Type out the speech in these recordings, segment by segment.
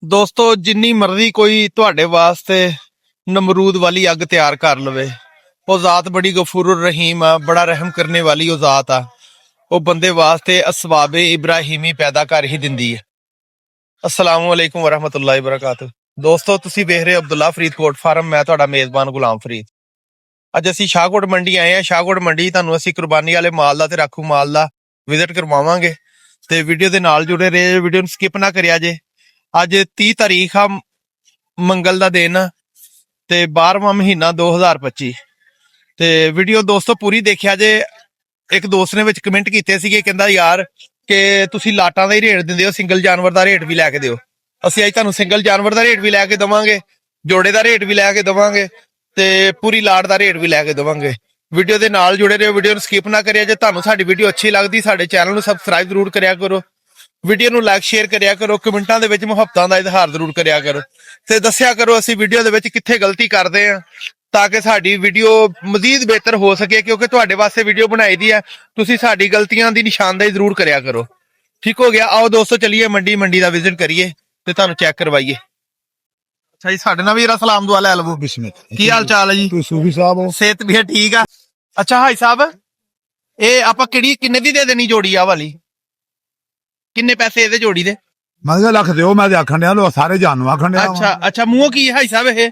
ਦੋਸਤੋ ਜਿੰਨੀ ਮਰਜ਼ੀ ਕੋਈ ਤੁਹਾਡੇ ਵਾਸਤੇ ਨਮਰੂਦ ਵਾਲੀ ਅੱਗ ਤਿਆਰ ਕਰ ਲਵੇ, ਉਹ ਜ਼ਾਤ ਬੜੀ ਗਫੂਰੁਰ ਰਹੀਮ ਆ, ਬੜਾ ਰਹਿਮ ਕਰਨੇ ਵਾਲੀ ਉਹ ਜ਼ਾਤ ਆ। ਉਹ ਬੰਦੇ ਵਾਸਤੇ ਅਸਵਾਬੇ ਇਬਰਾਹੀਮੀ ਪੈਦਾ ਕਰ ਹੀ ਦਿੰਦੀ ਹੈ। ਅਸਲਾਮੁ ਅਲੈਕੁਮ ਵਰਹਿਮਤੁল্ਲਾਹਿ ਵਬਰਕਾਤੁਹ। ਦੋਸਤੋ ਤੁਸੀਂ ਵੇਖ ਰਹੇ ਹੋ ਅਬਦੁੱਲਾ ਫਰੀਦਕੋਟ ਫਾਰਮ। ਮੈਂ ਤੁਹਾਡਾ ਮੇਜ਼ਬਾਨ ਗੁਲਾਮ ਫਰੀਦ। ਅੱਜ ਅਸੀਂ ਸ਼ਾਹਕੋਟ ਮੰਡੀ ਆਏ ਆ। ਸ਼ਾਹਕੋਟ ਮੰਡੀ ਤੁਹਾਨੂੰ ਅਸੀਂ ਕੁਰਬਾਨੀ ਵਾਲੇ ਮਾਲ ਦਾ ਤੇ ਰਾਖੂ ਮਾਲ ਦਾ ਵਿਜ਼ਿਟ ਕਰਵਾਵਾਂਗੇ ਤੇ ਵੀਡੀਓ ਦੇ ਨਾਲ ਜੁੜੇ ਰਹੇ। ਵੀਡੀਓ ਨੂੰ ਸਕਿਪ ਨਾ ਕਰਿਆ ਜੇ। ਅੱਜ 30 ਤਾਰੀਖ ਆ, ਮੰਗਲ ਦਾ ਦਿਨ ਤੇ 12ਵਾਂ ਮਹੀਨਾ 2025 ਤੇ ਵੀਡੀਓ ਦੋਸਤੋ ਪੂਰੀ ਦੇਖਿਆ ਜੇ। ਇੱਕ ਦੋਸਤ ਨੇ ਵਿੱਚ ਕਮੈਂਟ ਕੀਤੇ ਸੀਗੇ, ਕਹਿੰਦਾ ਯਾਰ ਕਿ ਤੁਸੀਂ ਲਾਟਾਂ ਦਾ ਹੀ ਰੇਟ ਦਿੰਦੇ ਹੋ, ਸਿੰਗਲ ਜਾਨਵਰ ਦਾ ਰੇਟ ਵੀ ਲੈ ਕੇ ਦਿਓ। ਅਸੀਂ ਅੱਜ ਤੁਹਾਨੂੰ ਸਿੰਗਲ ਜਾਨਵਰ ਦਾ ਰੇਟ ਵੀ ਲੈ ਕੇ ਦੇਵਾਂਗੇ, ਜੋੜੇ ਦਾ ਰੇਟ ਵੀ ਲੈ ਕੇ ਦੇਵਾਂਗੇ ਤੇ ਪੂਰੀ ਲਾਟ ਦਾ ਰੇਟ ਵੀ ਲੈ ਕੇ ਦੇਵਾਂਗੇ। ਵੀਡੀਓ ਦੇ ਨਾਲ ਜੁੜੇ ਰਹੋ, ਵੀਡੀਓ ਨੂੰ ਸਕਿਪ ਨਾ ਕਰਿਆ ਜੇ। ਤੁਹਾਨੂੰ ਸਾਡੀ ਵੀਡੀਓ ਅੱਛੀ ਲੱਗਦੀ ਸਾਡੇ ਚੈਨਲ ਨੂੰ ਸਬਸਕ੍ਰਾਈਬ ਜ਼ਰੂਰ ਕਰਿਆ ਕਰੋ, ਵੀਡੀਓ ਨੂੰ ਲਾਈਕ ਸ਼ੇਅਰ ਕਰਿਆ ਕਰੋ, ਕਮੈਂਟਾਂ ਦੇ ਵਿੱਚ ਮੁਹੱਬਤਾਂ ਦਾ ਇਜ਼ਹਾਰ ਜ਼ਰੂਰ ਕਰਿਆ ਕਰੋ ਤੇ ਦੱਸਿਆ ਕਰੋ ਅਸੀਂ ਵੀਡੀਓ ਦੇ ਵਿੱਚ ਕਿੱਥੇ ਗਲਤੀ ਕਰਦੇ ਆ, ਤਾਂ ਕਿ ਸਾਡੀ ਵੀਡੀਓ ਮਜ਼ੀਦ ਬਿਹਤਰ ਹੋ ਸਕੇ। ਕਿਉਂਕਿ ਤੁਹਾਡੇ ਵਾਸਤੇ ਵੀਡੀਓ ਬਣਾਈ ਦੀ ਹੈ, ਤੁਸੀਂ ਸਾਡੀ ਗਲਤੀਆਂ ਦੀ ਨਿਸ਼ਾਨਦੇਹੀ ਜ਼ਰੂਰ ਕਰਿਆ ਕਰੋ। ਠੀਕ ਹੋ ਗਿਆ। ਆਓ ਦੋਸਤੋ ਚਲੀਏ ਮੰਡੀ ਦਾ ਵਿਜ਼ਿਟ ਕਰੀਏ ਤੇ ਤੁਹਾਨੂੰ ਚੈੱਕ ਕਰਵਾਈਏ। ਅੱਛਾ ਜੀ, ਸਾਡੇ ਨਾਲ ਵੀ ਜਰਾ ਸਲਾਮ ਦੁਆ ਲੈ ਲਵੋ। ਬਿਸਮਿਲ੍ਲਾ। ਕੀ ਹਾਲ ਚਾਲ ਹੈ ਜੀ? ਤੁਸੀਂ ਸੂਫੀ ਸਾਹਿਬ ਹੋ? ਸਿਹਤ ਵੀ ਠੀਕ ਆ। ਅੱਛਾ ਹਾਈ ਸਾਹਿਬ, ਇਹ ਆਪਾਂ ਕਿੰਨੇ ਦੀ ਦੇ ਦੇਣੀ ਜੋੜੀ ਆ ਵਾਲੀ? ਕਿੰਨੇ ਪੈਸੇ ਇਹਦੇ ਜੋੜੀ ਦੇ? ਮੈਂ ਕਿਹਾ ਲੱਖ ਦਿਓ, ਮੈਂ ਤੇ ਆਖਣ ਡਿਆ ਲੋ ਸਾਰੇ ਜਾਨੂ ਆਖਣ ਡਿਆ। ਅੱਛਾ ਮੂੰਹ ਕੀ ਹੈ ਹਾਈ ਸਾਹਿਬ ਇਹ?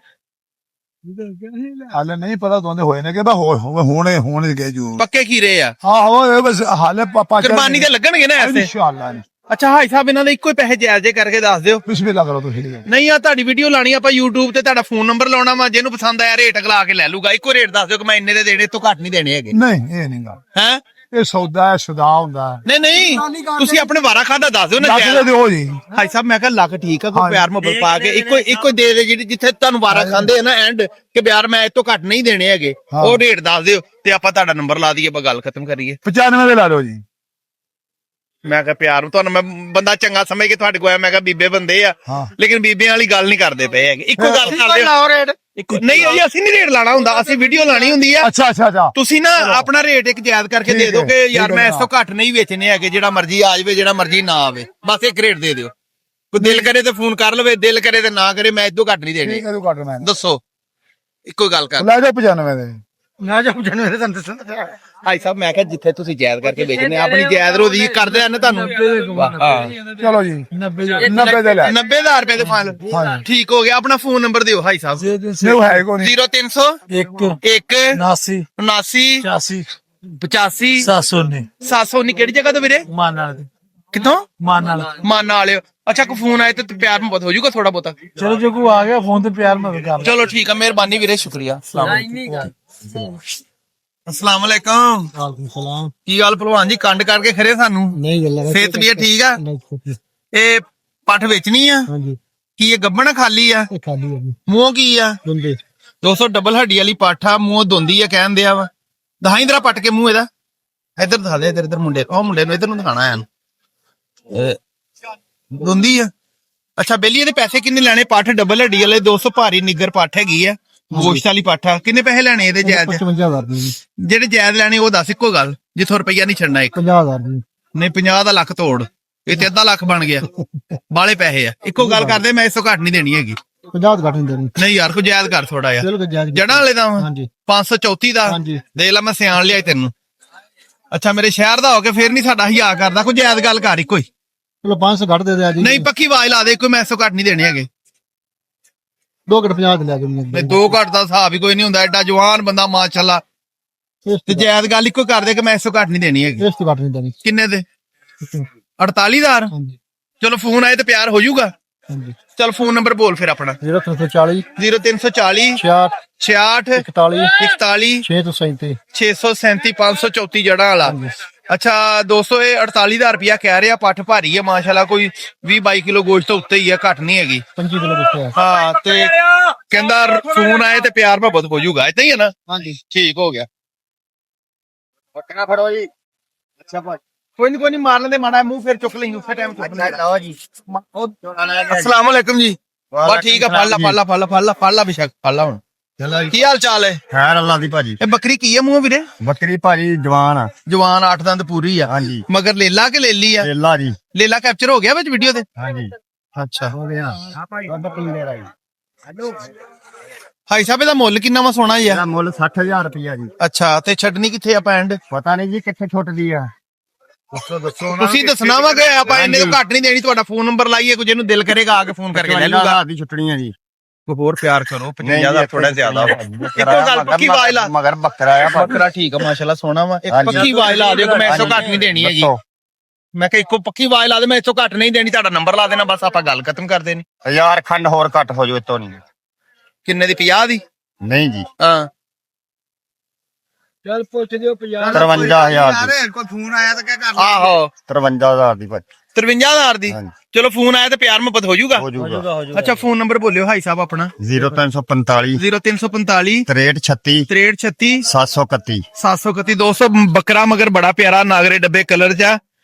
ਹਾਲੇ ਨਹੀਂ ਪਤਾ ਦੋਨੇ ਹੋਏ ਨੇ ਕਿ ਹੋਣੇ ਗਏ ਜੂ ਪੱਕੇ ਖੀਰੇ ਆ? ਹਾਂ ਹੋ ਬਸ ਹਾਲੇ ਪਾਪਾ ਕੁਰਬਾਨੀ ਤੇ ਲੱਗਣਗੇ ਨਾ ਐਸੇ? ਇਨਸ਼ਾਅੱਲਾ। ਅੱਛਾ ਹਾਈ ਸਾਹਿਬ, ਇਹਨਾਂ ਦੇ ਇੱਕੋ ਹੀ ਪੈਸੇ ਜਾਇਜ਼ ਜੇ ਕਰਕੇ ਦੱਸ ਦਿਓ। ਬਿਸਮਿਲ੍ਲਾ ਕਰੋ ਤੁਸੀਂ। ਨਹੀਂ ਆ ਤੁਹਾਡੀ ਵੀਡੀਓ ਲਾਣੀ ਆਪਾਂ YouTube ਤੇ, ਤੁਹਾਡਾ ਫੋਨ ਨੰਬਰ ਲਾਉਣਾ ਵਾ, ਜਿਹਨੂੰ ਪਸੰਦ ਆਇਆ ਰੇਟ ਅਗਲਾ ਕੇ ਲੈ ਲੂਗਾ। ਇੱਕੋ ਰੇਟ ਦੱਸ ਦਿਓ ਕਿ ਮੈਂ ਇੰਨੇ ਦੇ ਦੇਣੇ, ਤੋਂ ਘੱਟ ਨਹੀਂ ਦੇਣੇ ਹੈਗੇ। ਨਹੀਂ ਇਹ ਨਹੀਂ ਗੱਲ ਹੈ, ਇਹ ਸੌਦਾ ਹੈ, ਸੁਦਾ ਹੁੰਦਾ। ਨਹੀਂ ਤੁਸੀਂ ਆਪਣੇ ਵਾਰਾ ਖਾਦਾ ਦੱਸ ਦਿਓ ਨਾ। ਲੱਖ ਦਿਓ ਜੀ ਹਾਈ ਸਾਹਿਬ। ਮੈਂ ਕਿਹਾ ਲੱਖ ਠੀਕ ਆ, ਕੋਈ ਪਿਆਰ ਮੁਹੱਬਤ ਪਾ ਕੇ ਇੱਕੋ ਦੇ ਦੇ, ਜਿਹੜੀ ਜਿੱਥੇ ਤੁਹਾਨੂੰ ਵਾਰਾ ਖਾਂਦੇ ਆ ਨਾ ਐਂਡ ਕਿ ਪਿਆਰ ਮੈਂ ਇਹ ਤੋਂ ਘੱਟ ਨਹੀਂ ਦੇਣੇ ਹੈਗੇ, ਉਹ ਰੇਟ ਦੱਸ ਦਿਓ ਤੇ ਆਪਾਂ ਤੁਹਾਡਾ ਨੰਬਰ ਲਾ ਦਈਏ, ਆਪਾਂ ਗੱਲ ਖਤਮ ਕਰੀਏ। 95 ਦੇ ਲਾ ਦਿਓ ਜੀ। ਮੈਂ ਕਿਹਾ ਪਿਆਰ ਨੂੰ ਤੁਹਾਨੂੰ ਮੈਂ ਬੰਦਾ ਚੰਗਾ ਸਮਝ ਕੇ ਤੁਹਾਡੇ ਕੋਲ ਆਇਆ। ਮੈਂ ਕਿਹਾ ਬੀਬੇ ਬੰਦੇ ਆ, ਲੇਕਿਨ ਬੀਬਿਆਂ ਵਾਲੀ ਗੱਲ ਨਹੀਂ ਕਰਦੇ ਪਏ ਹੈਗੇ। ਇੱਕੋ ਗੱਲ ਕਰਦੇ ਲਾਓ ਰੇਟ। ਨਹੀਂ ਜੀ, ਅਸੀਂ ਨਹੀਂ ਰੇਟ ਲਾਣਾ ਹੁੰਦਾ, ਅਸੀਂ ਵੀਡੀਓ ਲਾਣੀ ਹੁੰਦੀ ਆ। ਅੱਛਾ ਤੁਸੀਂ ਨਾ ਆਪਣਾ ਰੇਟ ਇੱਕ ਜਾਇਜ਼ ਕਰਕੇ ਦੇ ਦਿਓ ਕਿ ਯਾਰ ਮੈਂ ਇਸ ਤੋਂ ਘੱਟ ਨਹੀਂ ਵੇਚਣੇ ਹੈਗੇ, ਜਿਹੜਾ ਮਰਜ਼ੀ ਆ ਜਾਵੇ, ਜਿਹੜਾ ਮਰਜ਼ੀ ਨਾ ਆਵੇ, ਬਸ ਇੱਕ ਰੇਟ ਦੇ ਦਿਓ। ਕੋਈ ਦਿਲ ਕਰੇ ਤੇ ਫੋਨ ਕਰ ਲਵੇ, ਦਿਲ ਕਰੇ ਤੇ ਨਾ ਕਰੇ, ਮੈਂ ਇਸ ਤੋਂ ਘੱਟ ਨਹੀਂ ਦੇਣੇ। ਦੱਸੋ, ਇੱਕੋ ਗੱਲ ਕਰ। ਲੈ ਜਾ 95 ਦੇ। ਨਾ ਜਾ 95 ਦੇ ਤੁਹਾਨੂੰ ਦੱਸਣਾ ਹਾਈ ਸਾਹਿਬ। ਮੈਂ ਕਿਹਾ ਜਿੱਥੇ ਤੁਸੀਂ ਜਾਇਜ਼ ਕਰਕੇ ਵੇਚਣੇ, ਆਪਣੀ ਜਾਇਜ਼ ਰੋਜ਼ੀ ਕਰਦੇ ਆ ਨਾ ਤੁਹਾਨੂੰ। ਚਲੋ ਜੀ 90 ਦੇ ਲੈ। 90,000 ਰੁਪਏ ਦੇ ਫਾਈਲ ਠੀਕ ਹੋ ਗਿਆ। ਆਪਣਾ ਫੋਨ ਨੰਬਰ ਦਿਓ ਹਾਈ ਸਾਹਿਬ। ਨਹੀਂ ਹੈ ਕੋਈ ਨਹੀਂ। 0300 1 79 79 85 85 719 719। ਕਿਹੜੀ ਜਗ੍ਹਾ ਤੋਂ ਵੀਰੇ? ਮਾਨ ਨਾਲ ਕਿੱਥੋਂ? ਮਾਨ ਵਾਲਿਓ। ਅੱਛਾ, ਕੋਈ ਫੋਨ ਆਏ ਤੇ ਪਿਆਰ ਮੁਹੱਬਤ ਹੋ ਜਾਊਗਾ ਥੋੜਾ ਬਹੁਤਾ? ਚਲੋ ਜੇ ਕੋਈ ਆ ਗਿਆ ਫੋਨ ਤੇ ਪਿਆਰ ਮਤ ਕਰ। ਚਲੋ ਠੀਕ ਆ, ਮਿਹਰਬਾਨੀ ਵੀਰੇ, ਸ਼ੁਕਰੀਆ। ਅਸਲਾਮ ਵਾਲੇਕੁਮ। ਸਲਾਮ। ਕੀ ਹਾਲ ਭਲਵਾਨ ਜੀ? ਕੰਡ ਕਰਕੇ ਖਰੇ ਸਾਨੂੰ? ਨਹੀਂ ਗੱਲਾਂ। ਸਿਹਤ ਵੀ ਠੀਕ ਆ? ਇਹ ਪੱਠ ਵੇਚਣੀ ਆ? ਹਾਂਜੀ। ਕੀ ਇਹ ਗੱਬਣ ਖਾਲੀ ਆ? ਇਹ ਖਾਲੀ ਹੈ ਜੀ। ਮੂੰਹ ਕੀ ਆ? ਦੁੰਦੇ। 200 ਡਬਲ ਹੱਡੀ ਵਾਲੀ ਪੱਠ ਆ, ਮੂੰਹ ਧੁੰਦੀ ਆ ਕਹਿਣ ਦਿਆ ਵਾ। ਦਿਖਾਈ ਜਰਾ ਪੱਟ ਕੇ ਮੂੰਹ ਇਹਦਾ। ਇੱਧਰ ਦਿਖਾ ਦੇ, ਇੱਧਰ ਮੁੰਡੇ, ਉਹ ਮੁੰਡੇ ਨੂੰ ਇੱਧਰ ਨੂੰ ਦਿਖਾਣਾ ਆ। ਧੁੰਦੀ ਆ। ਅੱਛਾ ਬੇਲੀ, ਇਹਦੇ ਪੈਸੇ ਕਿੰਨੇ ਲੈਣੇ? ਪੱਠ ਡਬਲ ਹੱਡੀ ਵਾਲੇ 200 ਭਾਰੀ ਨਿੱਗਰ ਪੱਠ ਹੈਗੀ ਆ, ਗੋਸ਼ਤ ਵਾਲੀ ਪੱਠ ਆ। ਕਿੰਨੇ ਪੈਸੇ ਲੈਣੇ ਇਹਦੇ ਜਾਇਜ਼? 55000 ਦੀ। ਜਿਹੜੇ ਜਾਇਜ਼ ਲੈਣੇ ਉਹ ਦੱਸ, ਇੱਕੋ ਗੱਲ, ਜਿੱਥੋਂ ਰੁਪਈਆ ਨਹੀਂ ਛੱਡਣਾ। ਇੱਕ 50000 ਦੀ। ਨਹੀਂ 50 ਦਾ ਲੱਖ ਤੋੜ, ਇਹ ਤੇ ਅੱਧਾ ਲੱਖ ਬਣ ਗਿਆ। ਬਾਲੇ ਪੈਸੇ ਆ। ਇੱਕੋ ਗੱਲ ਕਰਦੇ, ਮੈਂ ਇਸ ਤੋਂ ਘੱਟ ਨਹੀਂ ਦੇਣੀ ਹੈਗੀ। 50 ਘੱਟ ਨਹੀਂ ਦੇਣੀ। ਨਹੀਂ ਯਾਰ, ਕੋਈ ਜਾਇਜ਼ ਕਰ ਥੋੜਾ ਯਾਰ। ਚਲੋ ਜਾਇਜ਼। ਜੜਾਂ ਵਾਲੇ ਦਾ ਵਾ? ਹਾਂਜੀ। 534 ਦਾ। ਦੇਖ ਲੈ, ਮੈਂ ਸਿਆਣ ਲਿਆ ਤੈਨੂੰ। ਅੱਛਾ, ਮੇਰੇ ਸ਼ਹਿਰ ਦਾ ਹੋ ਕੇ ਫੇਰ ਨਹੀਂ ਸਾਡਾ ਹਿਆ ਕਰਦਾ। ਕੋਈ ਜਾਇਜ਼ ਗੱਲ ਕਰ ਇੱਕੋ ਹੀ। ਚਲੋ 500 ਘੱਟ ਦੇ ਦੇ ਜੀ। ਨਹੀਂ ਪੱਕੀ ਆਵਾਜ਼ ਲਾ ਦੇ, ਕੋਈ ਮੈਂ ਇਸ ਤੋਂ ਘੱਟ ਨਹੀਂ ਦੇਣੇ ਹੈਗੇ। 2 ਘੱਟ 50 ਦੇ ਲੈ ਜਾਣੀ। ਨਹੀਂ 2 ਘੱਟ ਦਾ ਹਿਸਾਬ ਹੀ ਕੋਈ ਨਹੀਂ ਹੁੰਦਾ, ਐਡਾ ਜਵਾਨ ਬੰਦਾ ਮਾਸ਼ਾਅੱਲਾ। ਤੇ ਜਾਇਜ਼ ਗੱਲ ਇੱਕੋ ਕਰਦੇ ਕਿ ਮੈਂ ਇਸ ਤੋਂ ਘੱਟ ਨਹੀਂ ਦੇਣੀ ਹੈਗੀ। ਇਸ ਤੋਂ ਘੱਟ ਨਹੀਂ ਦੇਣੀ। ਕਿੰਨੇ ਦੇ? 48,000। ਹਾਂਜੀ। ਚਲੋ ਫੋਨ ਆਏ ਤੇ ਪਿਆਰ ਹੋ ਜਾਊਗਾ। ਹਾਂਜੀ। ਚਲ ਫੋਨ ਨੰਬਰ ਬੋਲ ਫਿਰ ਆਪਣਾ। 0340 0340 66 66 41 41 637 637 534 ਜੜਾਂ ਵਾਲਾ। ਅੱਛਾ ਦੋਸਤੋ, ਇਹ 48,000 ਰੁਪਇਆ ਕਹਿ ਰਿਹਾ। ਪੱਠ ਭਾਰੀ ਹੈ ਮਾਸ਼ਾਅੱਲਾ, ਕੋਈ 20-22 ਕਿਲੋ ਗੋਸ਼ਤ ਤੋਂ ਉੱਤੇ ਹੀ ਹੈ, ਘੱਟ ਨਹੀਂ ਹੈਗੀ। 25 ਕਿਲੋ ਦਿੱਤਾ। ਹਾਂ, ਤੇ ਕਹਿੰਦਾ ਫੋਨ ਆਏ ਤੇ ਪਿਆਰ ਮੁਹੱਬਤ ਹੋ ਜਾਊਗਾ। ਏਦਾਂ ਹੀ ਹੈ ਨਾ? ਹਾਂਜੀ ਠੀਕ ਹੋ ਗਿਆ। ਪੱਟਣਾ ਫੜੋ ਜੀ। ਅੱਛਾ ਭਾਈ, ਕੋਈ ਨਹੀਂ ਮਾਰ ਲੈਂਦੇ, ਮਾੜਾ ਮੂੰਹ ਫਿਰ ਚੁੱਕ ਲਈ ਉਸੇ ਟਾਈਮ। ਲਓ ਜੀ। ਅਸਲਾਮ ਵਾਲੇਕੁਮ ਜੀ। ਬਸ ਠੀਕ ਆ, ਫੜ ਲਾ ਬਿਸ਼ਕ, ਫੜ ਲਾ ਹੁਣ। ਕੀ ਹਾਲ ਚਾਲ ਹੈ? ਖੈਰ ਅੱਲਾ ਦੀ ਭਾਜੀ। ਇਹ ਬੱਕਰੀ ਕੀ ਹੈ ਮੂੰਹ ਵੀਰੇ? ਬੱਕਰੀ ਭਾਜੀ ਜਵਾਨ ਆ। ਜਵਾਨ 8 ਦੰਦ ਪੂਰੀ ਆ। ਹਾਂਜੀ। ਮਗਰ ਲੇਲਾ ਕਿ ਲੇਲੀ ਆ? ਲੇਲਾ ਜੀ। ਲੇਲਾ ਕੈਪਚਰ ਹੋ ਗਿਆ ਵਿੱਚ ਵੀਡੀਓ ਤੇ? ਹਾਂਜੀ। ਅੱਛਾ ਹੋ ਗਿਆ ਦੁੱਧ ਪੀਂਦੇ ਰਹੀ ਭਾਈ ਸਾਹਿਬ ਇਹਦਾ ਮੁੱਲ ਕਿੰਨਾ ਵਾ ਸੋਨਾ ਜੀ ਇਹਦਾ ਮੁੱਲ 60000 ਰੁਪਇਆ ਜੀ। ਅੱਛਾ ਤੇ ਛੱਡਣੀ ਕਿੱਥੇ ਆਪਾਂ ਐਂਡ ਪਤਾ ਨਹੀਂ ਜੀ ਕਿੱਥੇ ਛੁੱਟਦੀ ਆ। ਦੱਸੋ ਤੁਸੀਂ ਦੱਸਣਾ ਵਾ ਕਿ ਆਪਾਂ ਇੰਨੇ ਤੋਂ ਘੱਟ ਨਹੀਂ ਦੇਣੀ। ਤੁਹਾਡਾ ਫੋਨ ਨੰਬਰ ਲਾਈਏ ਕੋਈ ਜਿਹਨੂੰ ਦਿਲ ਕਰੇਗਾ ਆ ਕੇ ਫੋਨ ਕਰਕੇ ਲੈ ਲੂਗਾ। ਦੀ ਛੁੱਟਣੀ ਆ ਜੀ। ਹੋਰ ਪਿਆਰ ਕਰੋ 50 ਦਾ ਥੋੜਾ ਜ਼ਿਆਦਾ ਇੱਕੋ ਗੱਲ ਪੱਕੀ ਆਵਾਜ਼ ਲਾ। ਮਗਰ ਬੱਕਰਾ ਆ ਬੱਕਰਾ ਠੀਕ ਆ ਮਾਸ਼ਾਅੱਲਾ ਸੋਹਣਾ ਵਾ। ਇੱਕ ਪੱਕੀ ਆਵਾਜ਼ ਲਾ ਦਿਓ ਕਿ ਮੈਂ ਇਸ ਤੋਂ ਘੱਟ ਨਹੀਂ ਦੇਣੀ ਹੈਗੀ। ਮੈਂ ਕਿਹਾ ਇੱਕੋ ਪੱਕੀ ਆਵਾਜ਼ ਲਾ ਦੇ ਮੈਂ ਇਸ ਤੋਂ ਘੱਟ ਨਹੀਂ ਦੇਣੀ। ਤੁਹਾਡਾ ਨੰਬਰ ਲਾ ਦੇਣਾ ਬਸ ਆਪਾਂ ਗੱਲ ਖਤਮ ਕਰ ਦੇਣੀ। 1000 ਖੰਡ ਹੋਰ ਘੱਟ ਹੋ ਜਾਓ ਇਤੋਂ ਨਹੀਂ। ਕਿੰਨੇ ਦੀ 50 ਦੀ? ਨਹੀਂ ਜੀ ਹਾਂ ਚੱਲ ਪੁੱਛ ਦਿਓ 50 53000 ਦੀ। ਕੋਈ ਫੋਨ ਆਇਆ ਤਾਂ ਕਿਆ ਕਰ ਆਹੋ 53000 ਦੀ ਭਾਜੀ। 53000 ਦੀ। ਹਾਂਜੀ। ਚਲੋ ਫੋਨ ਆਇਆ ਤੇ ਪਿਆਰ ਮੁਹੱਬਤ ਹੋ ਜਾਊਗਾ। ਹੋ ਜਾਊਗਾ। ਅੱਛਾ ਫੋਨ ਨੰਬਰ ਬੋਲਿਓ ਭਾਈ ਸਾਹਿਬ ਆਪਣਾ। 0345 0345 6336 6336 731 731 200 ਬੱਕਰਾ ਮਗਰ ਬੜਾ ਪਿਆਰਾ ਨਾਗਰੇ ਡੱਬੇ ਕਲਰ ਚ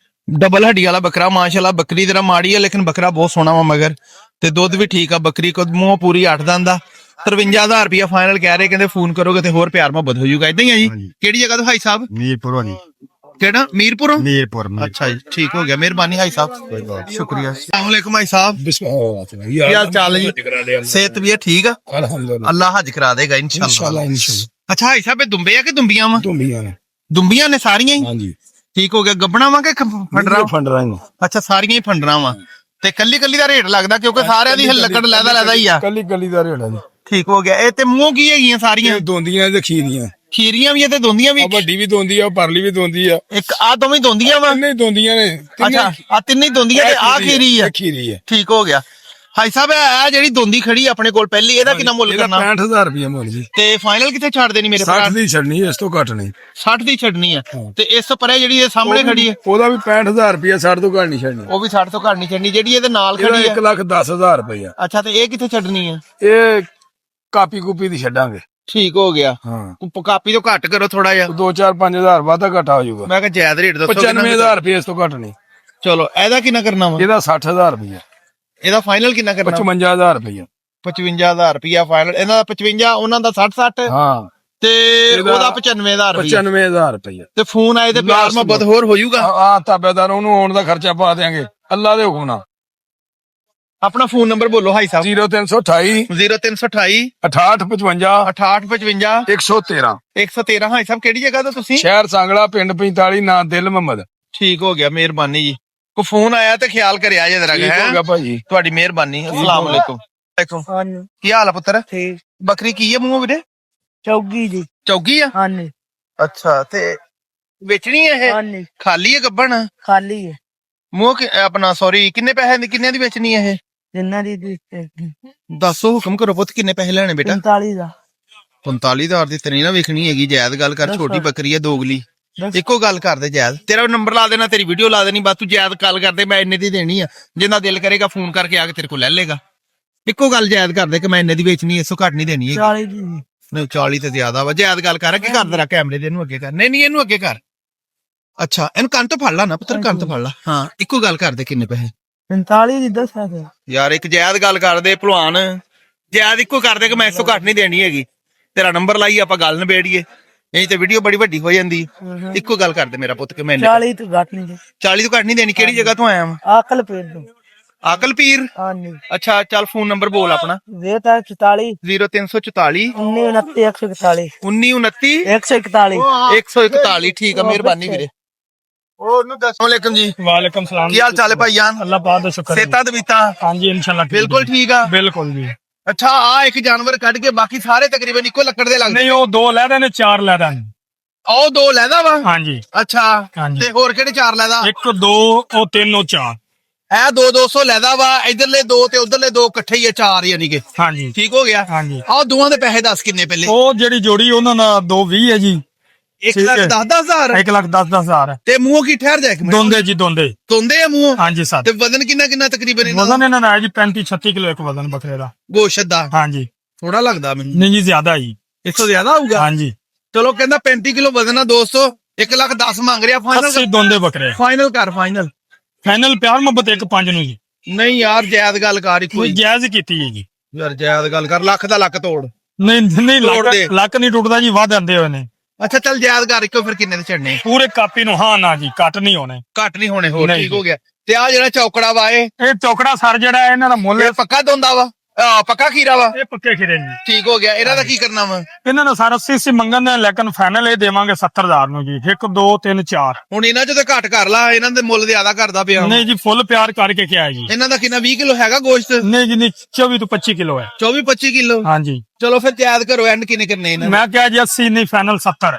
ਡਬਲ ਹੱਡੀ ਵਾਲਾ ਬੱਕਰਾ ਮਾਸ਼ਾਅੱਲਾ। ਬੱਕਰੀ ਜਰਾ ਮਾੜੀ ਹੈ ਲੇਕਿਨ ਬੱਕਰਾ ਬਹੁਤ ਸੋਹਣਾ ਵਾ ਮਗਰ ਤੇ ਦੁੱਧ ਵੀ ਠੀਕ ਆ। ਬੱਕਰੀ ਕੋ ਮੂੰਹ ਪੂਰੀ 8 ਦੰਦ ਦਾ। 53000 ਰੁਪਇਆ ਫਾਈਨਲ ਕਹਿ ਰਹੇ ਕਹਿੰਦੇ ਫੋਨ ਕਰੋਗੇ ਤੇ ਹੋਰ ਪਿਆਰ ਮੁਹੱਬਤ ਹੋ ਜਾਊਗਾ। ਇਦਾਂ ਹੀ ਆ ਜੀ। ਹਾਂਜੀ। ਕਿਹੜੀ ਜਗ੍ਹਾ ਤੋਂ ਭਾਈ ਸਾਹਿਬ? ਮੀਰਪੁਰੋਂ ਜੀ। ਕਿਹੜਾ ਮੀਰਪੁਰੋਂ? ਮੀਰਪੁਰ ਅੱਛਾ ਜੀ ਠੀਕ ਹੋ ਗਿਆ ਮਿਹਰਬਾਨੀ ਭਾਈ ਸਾਹਿਬ ਸ਼ੁਕਰੀਆ। अस्सलाम वालेकुम भाई साहब ਬਿਸਮਿਲ੍ਲਾ ਕੀ ਹਾਲ ਚਾਲ ਹੈ ਜੀ? ਸਿਹਤ ਵੀ ਹੈ ਠੀਕ ਆ? ਅਲਹਮਦੁਲਿਲਾ ਅੱਲਾਹ ਹੱਜ ਕਰਾ ਦੇਗਾ ਇਨਸ਼ਾਅੱਲਾ। ਇਨਸ਼ਾਅੱਲਾ ਅੱਛਾ ਭਾਈ ਸਾਹਿਬ ਇਹ ਦੁੰਬੇ ਆ ਕਿ ਦੁੰਬੀਆਂ ਵਾ? ਤੁੰਬੀਆਂ ਨੇ ਦੁੰਬੀਆਂ ਨੇ ਸਾਰੀਆਂ ਹੀ? ਹਾਂਜੀ ਠੀਕ ਹੋ ਗਿਆ। ਗੱਬਣਾ ਵਾ ਕਿ ਫੰਡਰਾ? ਫੰਡ ਰਹੇ ਅੱਛਾ ਸਾਰੀਆਂ ਹੀ ਫੰਡਰਾ ਵਾ ਤੇ ਕੱਲੀ ਕੱਲੀ ਦਾ ਰੇਟ ਲੱਗਦਾ ਕਿਉਂਕਿ ਸਾਰਿਆਂ ਦੀ ਲੱਕੜ ਲੈਦਾ ਹੀ ਆ। ਕੱਲੀ ਕੱਲੀ ਦਾ ਰੇੜਾ ਜੀ। ਠੀਕ ਹੋ ਗਿਆ। ਇਹ ਤੇ ਮੂੰਹ ਕੀ ਹੈਗੀਆਂ ਸਾਰੀਆਂ? ਇਹ ਦੋਂਦੀਆਂ ਤੇ ਖੀਰੀਆਂ। ਖੀਰੀਆਂ ਵੀ ਆ ਤੇ ਦੋਂਦੀਆਂ ਵੀ? ਆ ਵੱਡੀ ਵੀ ਦੋਂਦੀ ਆ ਪਰਲੀ ਵੀ ਦੋਂਦੀ ਆ। ਇੱਕ ਆ ਦੋਵੇਂ ਦੋਂਦੀਆਂ ਵਾ? ਤਿੰਨੇ ਦੋਂਦੀਆਂ ਨੇ। ਅੱਛਾ ਆ ਤਿੰਨੇ ਹੀ ਦੋਂਦੀਆਂ ਤੇ ਆ ਖੀਰੀ ਆ? ਖੀਰੀ ਆ। ਠੀਕ ਹੋ ਗਿਆ। ਭਾਈ ਸਾਹਿਬ ਇਹ ਜਿਹੜੀ ਦੋਂਦੀ ਖੜੀ ਆਪਣੇ ਕੋਲ ਪਹਿਲੀ ਇਹਦਾ ਕਿੰਨਾ ਮੁੱਲ ਇਹਦਾ ਕਰਨਾ? 65000 ਰੁਪਇਆ ਮੁੱਲ ਜੀ। ਤੇ ਫਾਈਨਲ ਕਿੱਥੇ ਛੱਡ ਦੇਣੀ ਮੇਰੇ ਭਰਾ? 60 ਦੀ ਛੱਡਣੀ ਇਸ ਤੋਂ ਘੱਟ ਨਹੀਂ। 60 ਦੀ ਛੱਡਣੀ ਆ ਤੇ ਇਸ ਤੋਂ ਪਰੇ ਜਿਹੜੀ ਇਹ ਸਾਹਮਣੇ ਖੜੀ ਹੈ ਉਹਦਾ ਵੀ 65000 ਰੁਪਇਆ 60 ਤੋਂ ਘੱਟ ਨਹੀਂ ਛੱਡਣੀ। ਉਹ ਵੀ 60 ਤੋਂ ਘੱਟ ਨਹੀਂ ਛੱਡਣੀ। ਜਿਹੜੀ ਇਹਦੇ ਨਾਲ ਇਹਦਾ ਖੜੀ ਹੈ 1,10,000 ਰੁਪਇਆ। ਅੱਛਾ ਤੇ ਇਹ ਕਿੱਥੇ ਛੱਡਣੀ ਹੈ? ਇਹ ਕਾਪੀ ਕੂਪੀ ਦੀ ਛੱਡਾਂਗੇ। ਠੀਕ ਹੋ ਗਿਆ। ਹਾਂ ਕਾਪੀ ਤੋਂ ਘੱਟ ਕਰੋ ਥੋੜਾ ਜਿਹਾ। 2-4-5000 ਵਾਧਾ ਘਟਾ ਹੋ ਜਾਊਗਾ। ਮੈਂ ਕਿਹਾ ਜਾਇਜ਼ ਰੇਟ ਦੱਸੋ। 95,000 ਰੁਪਇਆ ਇਸ ਤੋਂ ਘੱਟ ਨਹੀਂ। ਚਲੋ ਇਹਦਾ ਕਿੰਨਾ ਕਰਨਾ ਵਾ? ਇਹਦਾ 60,000 ਰੁਪਇਆ। ਇਹਦਾ ਫਾਈਨਲ ਕਿੰਨਾ ਕਰਨਾ? 55,000 ਰੁਪਇਆ। 55000 ਰੁਪਇਆ ਫਾਈਨਲ। ਇਹਨਾਂ ਦਾ 55 ਉਹਨਾਂ ਦਾ 60 ਹਾਂ ਤੇ ਇਹਦਾ ਉਹਦਾ 95000 ਰੁਪਇਆ 95,000 ਰੁਪਇਆ। ਤੇ ਫੋਨ ਆਏ ਤੇ ਪਿਆਰ ਮੁਹੱਬਤ ਹੋਰ ਹੋ ਜਾਊਗਾ। ਆ ਤਾਬੇਦਾਰ ਉਹਨੂੰ ਆਉਣ ਦਾ ਖਰਚਾ ਪਾ ਦੇਾਂਗੇ ਅੱਲਾ ਦੇ ਹੁਕਮ ਨਾਲ। ਆਪਣਾ ਫੋਨ ਨੰਬਰ ਬੋਲੋ ਭਾਈ ਸਾਹਿਬ। 0328 0328 6855 6855 113 113। ਭਾਈ ਸਾਹਿਬ ਕਿਹੜੀ ਜਗ੍ਹਾ ਤੋਂ ਤੁਸੀਂ? ਸ਼ਹਿਰ ਸੰਗਲਾ ਪਿੰਡ 45 ਨਾਂ ਦਿਲ ਮੁਹੰਮਦ। ਠੀਕ ਹੋ ਗਿਆ ਮਿਹਰਬਾਨੀ ਜੀ। ਕੋ ਫੋਨ ਆਇਆ ਤੇ ਖਿਆਲ ਕਰਿਆ ਜੇ ਜਰਾ ਠੀਕ ਹੋ ਗਿਆ ਭਾਜੀ। ਤੁਹਾਡੀ ਮਿਹਰਬਾਨੀ। अस्सलाम वालेकुम। ਹਾਂਜੀ ਕੀ ਹਾਲ ਆ ਪੁੱਤਰ? ਠੀਕ ਬੱਕਰੀ ਕੀ ਹੈ ਮੂੰਹ ਵੀਰੇ? ਚੌਗੀ ਜੀ। ਚੌਗੀ ਆ? ਹਾਂਜੀ ਅੱਛਾ ਤੇ ਵੇਚਣੀ ਹੈ ਇਹ? ਹਾਂਜੀ ਖਾਲੀ ਹੈ ਗੱਬਣ? ਖਾਲੀ ਹੈ। ਮੂੰਹ ਆਪਣਾ ਸੌਰੀ ਕਿੰਨੇ ਪੈਸੇ ਦੀ ਕਿੰਨੇ ਦੀ ਵੇਚਣੀ ਹੈ ਇਹ? ਜਿੰਨਾ ਦੀ ਦੱਸੋ ਹੁਕਮ ਕਰੋ ਪੁੱਤ ਕਿੰਨੇ ਪੈਸੇ ਲੈਣੇ ਬੇਟਾ? 45 ਦਾ 45000 ਦੀ ਤੇਰੀ ਨਾ ਵੇਖਣੀ ਹੈਗੀ। ਜਾਇਜ਼ ਗੱਲ ਕਰ। ਦੱਸੋ। ਛੋਟੀ ਬੱਕਰੀ ਹੈ ਦੋਗਲੀ। ਦੱਸ। ਇੱਕੋ ਗੱਲ ਕਰਦੇ ਜਾਇਜ਼। ਤੇਰਾ ਨੰਬਰ ਲਾ ਦੇਣਾ ਤੇਰੀ ਵੀਡੀਓ ਲਾ ਦੇਣੀ ਬਸ ਤੂੰ ਜਾਇਜ਼ ਗੱਲ ਕਰਦੇ ਮੈਂ ਇੰਨੇ ਦੀ ਦੇਣੀ ਆ। ਜਿੰਨਾ ਦਿਲ ਕਰੇਗਾ ਫੋਨ ਕਰਕੇ ਆ ਕੇ ਤੇਰੇ ਕੋਲ ਲੈ ਲੇਗਾ। ਇੱਕੋ ਗੱਲ ਜਾਇਜ਼ ਕਰਦੇ ਕਿ ਮੈਂ ਇੰਨੇ ਦੀ ਵੇਚਣੀ ਇਸ ਤੋਂ ਘੱਟ ਨਹੀਂ ਦੇਣੀ ਹੈਗੀ। 40 ਦੀ ਨਹੀਂ 40 ਤੇ ਜ਼ਿਆਦਾ ਵਾ। ਜਾਇਜ਼ ਗੱਲ ਕਰ ਕੀ ਕਰਦਾ ਰਾ ਕੈਮਰੇ ਦੇ ਇਹਨੂੰ ਅੱਗੇ ਕਰ। ਨਹੀਂ ਇਹਨੂੰ ਅੱਗੇ ਕਰ। ਅੱਛਾ ਇਹਨੂੰ ਕੰਨ ਤੋਂ ਫੜ ਲਾ ਨਾ ਪੁੱਤਰ ਕੰਨ ਤੋਂ ਫੜ ਲਾ। ਹਾਂ ਇੱਕੋ ਗੱਲ ਕਰਦੇ ਕਿੰਨੇ ਪੈਸੇ? 45 ਦੀ ਦੱਸਿਆ ਤੇ ਯਾਰ ਇੱਕ ਜਾਇਜ਼ ਗੱਲ ਕਰਦੇ ਭਲਵਾਨ। ਜਾਇਜ਼ ਇੱਕੋ ਕਰਦੇ ਕਿ ਮੈਂ ਇਸ ਤੋਂ ਘੱਟ ਨਹੀਂ ਦੇਣੀ ਹੈਗੀ। ਤੇਰਾ ਨੰਬਰ ਲਾਈ ਆਪਾਂ ਗੱਲ ਨਿਬੇੜੀਏ। ਇਹ ਤੇ ਵੀਡੀਓ ਬੜੀ ਵੱਡੀ ਹੋ ਜਾਂਦੀ। ਇੱਕੋ ਗੱਲ ਕਰਦੇ ਮੇਰਾ ਪੁੱਤ ਕਿ ਮੈਂ 40 ਤੋਂ ਘੱਟ ਨਹੀਂ 40 ਤੋਂ ਘੱਟ ਨਹੀਂ ਦੇਣੀ। ਕਿਹੜੀ ਜਗ੍ਹਾ ਤੋਂ ਆਇਆ ਵਾਂ? ਆਕਲ ਪੇੜ ਤੋਂ। ਆਕਲ ਪੀਰ। ਹਾਂਜੀ ਅੱਛਾ ਚੱਲ ਫੋਨ ਨੰਬਰ ਬੋਲ ਆਪਣਾ। ਇਹ ਤਾਂ 44 0344 1929 1929 141 141 ਠੀਕ ਆ ਮਿਹਰਬਾਨੀ ਵੀਰੇ। ਉਹਨੂੰ ਦੱਸੋ ਵਾਲੇਕਮ ਜੀ। वालेकुम सलाम। ਕੀ ਹਾਲ ਚਾਲ ਹੈ ਭਾਈਜਾਨ? अल्लाह पाक दा शुक्र है। ਸੇਤਾ ਦਬੀਤਾ हाँ जी इंशाल्लाह ठीक ਬਿਲਕੁਲ है। ਠੀਕ ਆ? बिल्कुल जी। ਅੱਛਾ ਆ ਇੱਕ ਜਾਨਵਰ ਕੱਢ ਕੇ ਬਾਕੀ ਸਾਰੇ ਤਕਰੀਬਨ ਇੱਕੋ ਲੱਕੜ ਦੇ ਲੱਗਦੇ। नहीं वो 2 लैदा ने 4 लैदा ने। ਉਹ ਦੋ ਲੈਦਾ ਵਾ? हाँ जी ਅੱਛਾ ਹਾਂਜੀ। ਤੇ ਹੋਰ ਕਿਹੜੇ ਚਾਰ ਲੈਦਾ? 1 2 और 3 और 4। ਇਹ 200 ਲੈਦਾ ਵਾ। ਇਧਰਲੇ ਦੋ ਤੇ ਉਧਰਲੇ ਦੋ ਇਕੱਠੇ ਹੀ ਆ ਚਾਰ ਯਾਨੀ ਕਿ। हाँ जी ਠੀਕ ਹੋ ਗਿਆ। हाँ जी। ਆਹ ਦੋਵਾਂ ਦੇ ਪੈਸੇ ਦੱਸ ਕਿੰਨੇ ਪਹਿਲੇ? ਉਹ ਜਿਹੜੀ ਜੋੜੀ ਉਹਨਾਂ ਦਾ 220 ਹੈ ਜੀ। 1,10,000 1,10,000 ਤੇ ਮੂੰਹ ਕੀ ਠਹਿਰ ਜਾ ਇੱਕ ਮਿੰਟ। ਦੋਂਦੇ ਜੀ ਦੋਂਦੇ। ਤੋਂਦੇ ਆ ਮੂੰਹ? हाँ जी साथ। ਤੇ ਵਜ਼ਨ ਕਿੰਨਾ ਕਿੰਨਾ ਤਕਰੀਬਨ ਇਹਨਾਂ ਦਾ? वजन ਇਹਨਾਂ ਦਾ ਹੈ ਜੀ 35-36 ਕਿਲੋ ਇੱਕ ਵਜ਼ਨ ਬੱਕਰੇ ਦਾ। ਗੋਸ਼ਤ ਦਾ? हाँ जी ਥੋੜਾ ਲੱਗਦਾ ਮੈਨੂੰ। नहीं जी ज्यादा ही। ਇਸ ਤੋਂ ਜ਼ਿਆਦਾ ਹੋਊਗਾ? हाँ जी ਚਲੋ ਕਹਿੰਦਾ 35 ਕਿਲੋ ਵਜ਼ਨ ਆ ਦੋਸਤੋ। 1,10,000 ਮੰਗ ਰਿਹਾ। 80 ਫਾਈਨਲ ਦੋਂਦੇ ਬੱਕਰੇ। ਫਾਈਨਲ ਕਰ ਫਾਈਨਲ। ਫਾਈਨਲ ਪਿਆਰ ਮੁਹੱਬਤ 1.5 ਨੂੰ ਜੀ। ਨਹੀਂ ਯਾਰ ਜਾਇਜ਼ ਗੱਲ ਕਰ ਹੀ ਕੋਈ ਕੋਈ। ਜਾਇਜ਼ ਕੀਤੀ ਹੈ ਜੀ। ਯਾਰ ਜਾਇਜ਼ ਗੱਲ ਕਰ। ਲੱਖ ਦਾ ਲੱਖ ਤੋੜ। ਨਹੀਂ ਨਹੀਂ ਤੋੜ ਦੇ। ਲੱਕ ਨਹੀਂ ਟੁੱਟਦਾ ਜੀ ਵੱਧ ਆਂਦੇ ਹੋਏ ਨੇ। ਅੱਛਾ ਚੱਲ ਜਾਇਜ਼ ਕਰ ਇੱਕੋ ਫਿਰ ਕਿੰਨੇ ਦੇ ਛੱਡਨੇ? ਪੂਰੇ ਕਾਪੀ ਨੂੰ ਹਾਂ ਨਾ ਜੀ ਘੱਟ ਨਹੀਂ ਹੋਣੇ। ਘੱਟ ਨਹੀਂ ਹੋਣੇ ਹੋਰ ਨਹੀਂ ਠੀਕ ਹੋ ਗਿਆ। ਤੇ ਆ ਜਿਹੜਾ ਚੌਕੜਾ ਵਾ ਇਹ ਚੌਕੜਾ ਸਰ ਜਿਹੜਾ ਹੈ, ਇਹਨਾਂ ਦਾ ਮੁੱਲ ਇਹ ਪੱਕਾ ਦੋਂਦਾ ਵਾ ਪੱਕਾ ਖੀਰਾ ਵਾ ਇਹ ਪੱਕੇ ਖੀਰੇ ਜੀ। ਠੀਕ ਹੋ ਗਿਆ। ਇਹਨਾਂ ਦਾ ਕੀ ਕਰਨਾ ਵਾ? ਇਹਨਾਂ ਦਾ ਸਰ 80 ਮੰਗਣ ਦੇ, ਲੇਕਿਨ ਫਾਈਨਲ ਇਹ ਦੇਵਾਂਗੇ 70,000 ਨੂੰ ਜੀ। 1 2 3 4 ਹੁਣ ਇਹਨਾਂ ਚ ਤੇ ਘੱਟ ਕਰ ਲਾ, ਇਹਨਾਂ ਦੇ ਮੁੱਲ ਜ਼ਿਆਦਾ ਕਰਦਾ ਪਿਆ ਨਹੀਂ ਜੀ, ਫੁੱਲ ਪਿਆਰ ਕਰਕੇ ਕਿਹਾ ਜੀ। ਇਹਨਾਂ ਦਾ ਕਿੰਨਾ 20 ਕਿਲੋ ਹੈਗਾ ਗੋਸ਼ਤ? ਨਹੀਂ ਜੀ ਨਹੀਂ, 24 ਤੋਂ 25 ਕਿਲੋ ਹੈ। 24-25 ਕਿਲੋ। ਹਾਂਜੀ ਚਲੋ ਫਿਰ ਤਿਆਰ ਕਰੋ, ਐਂਡ ਕਿੰਨੇ ਕਰਨੇ ਇਹਨਾਂ ਦੇ? ਮੈਂ ਕਿਹਾ ਜੀ 80 ਨਹੀਂ, ਫਾਈਨਲ 70।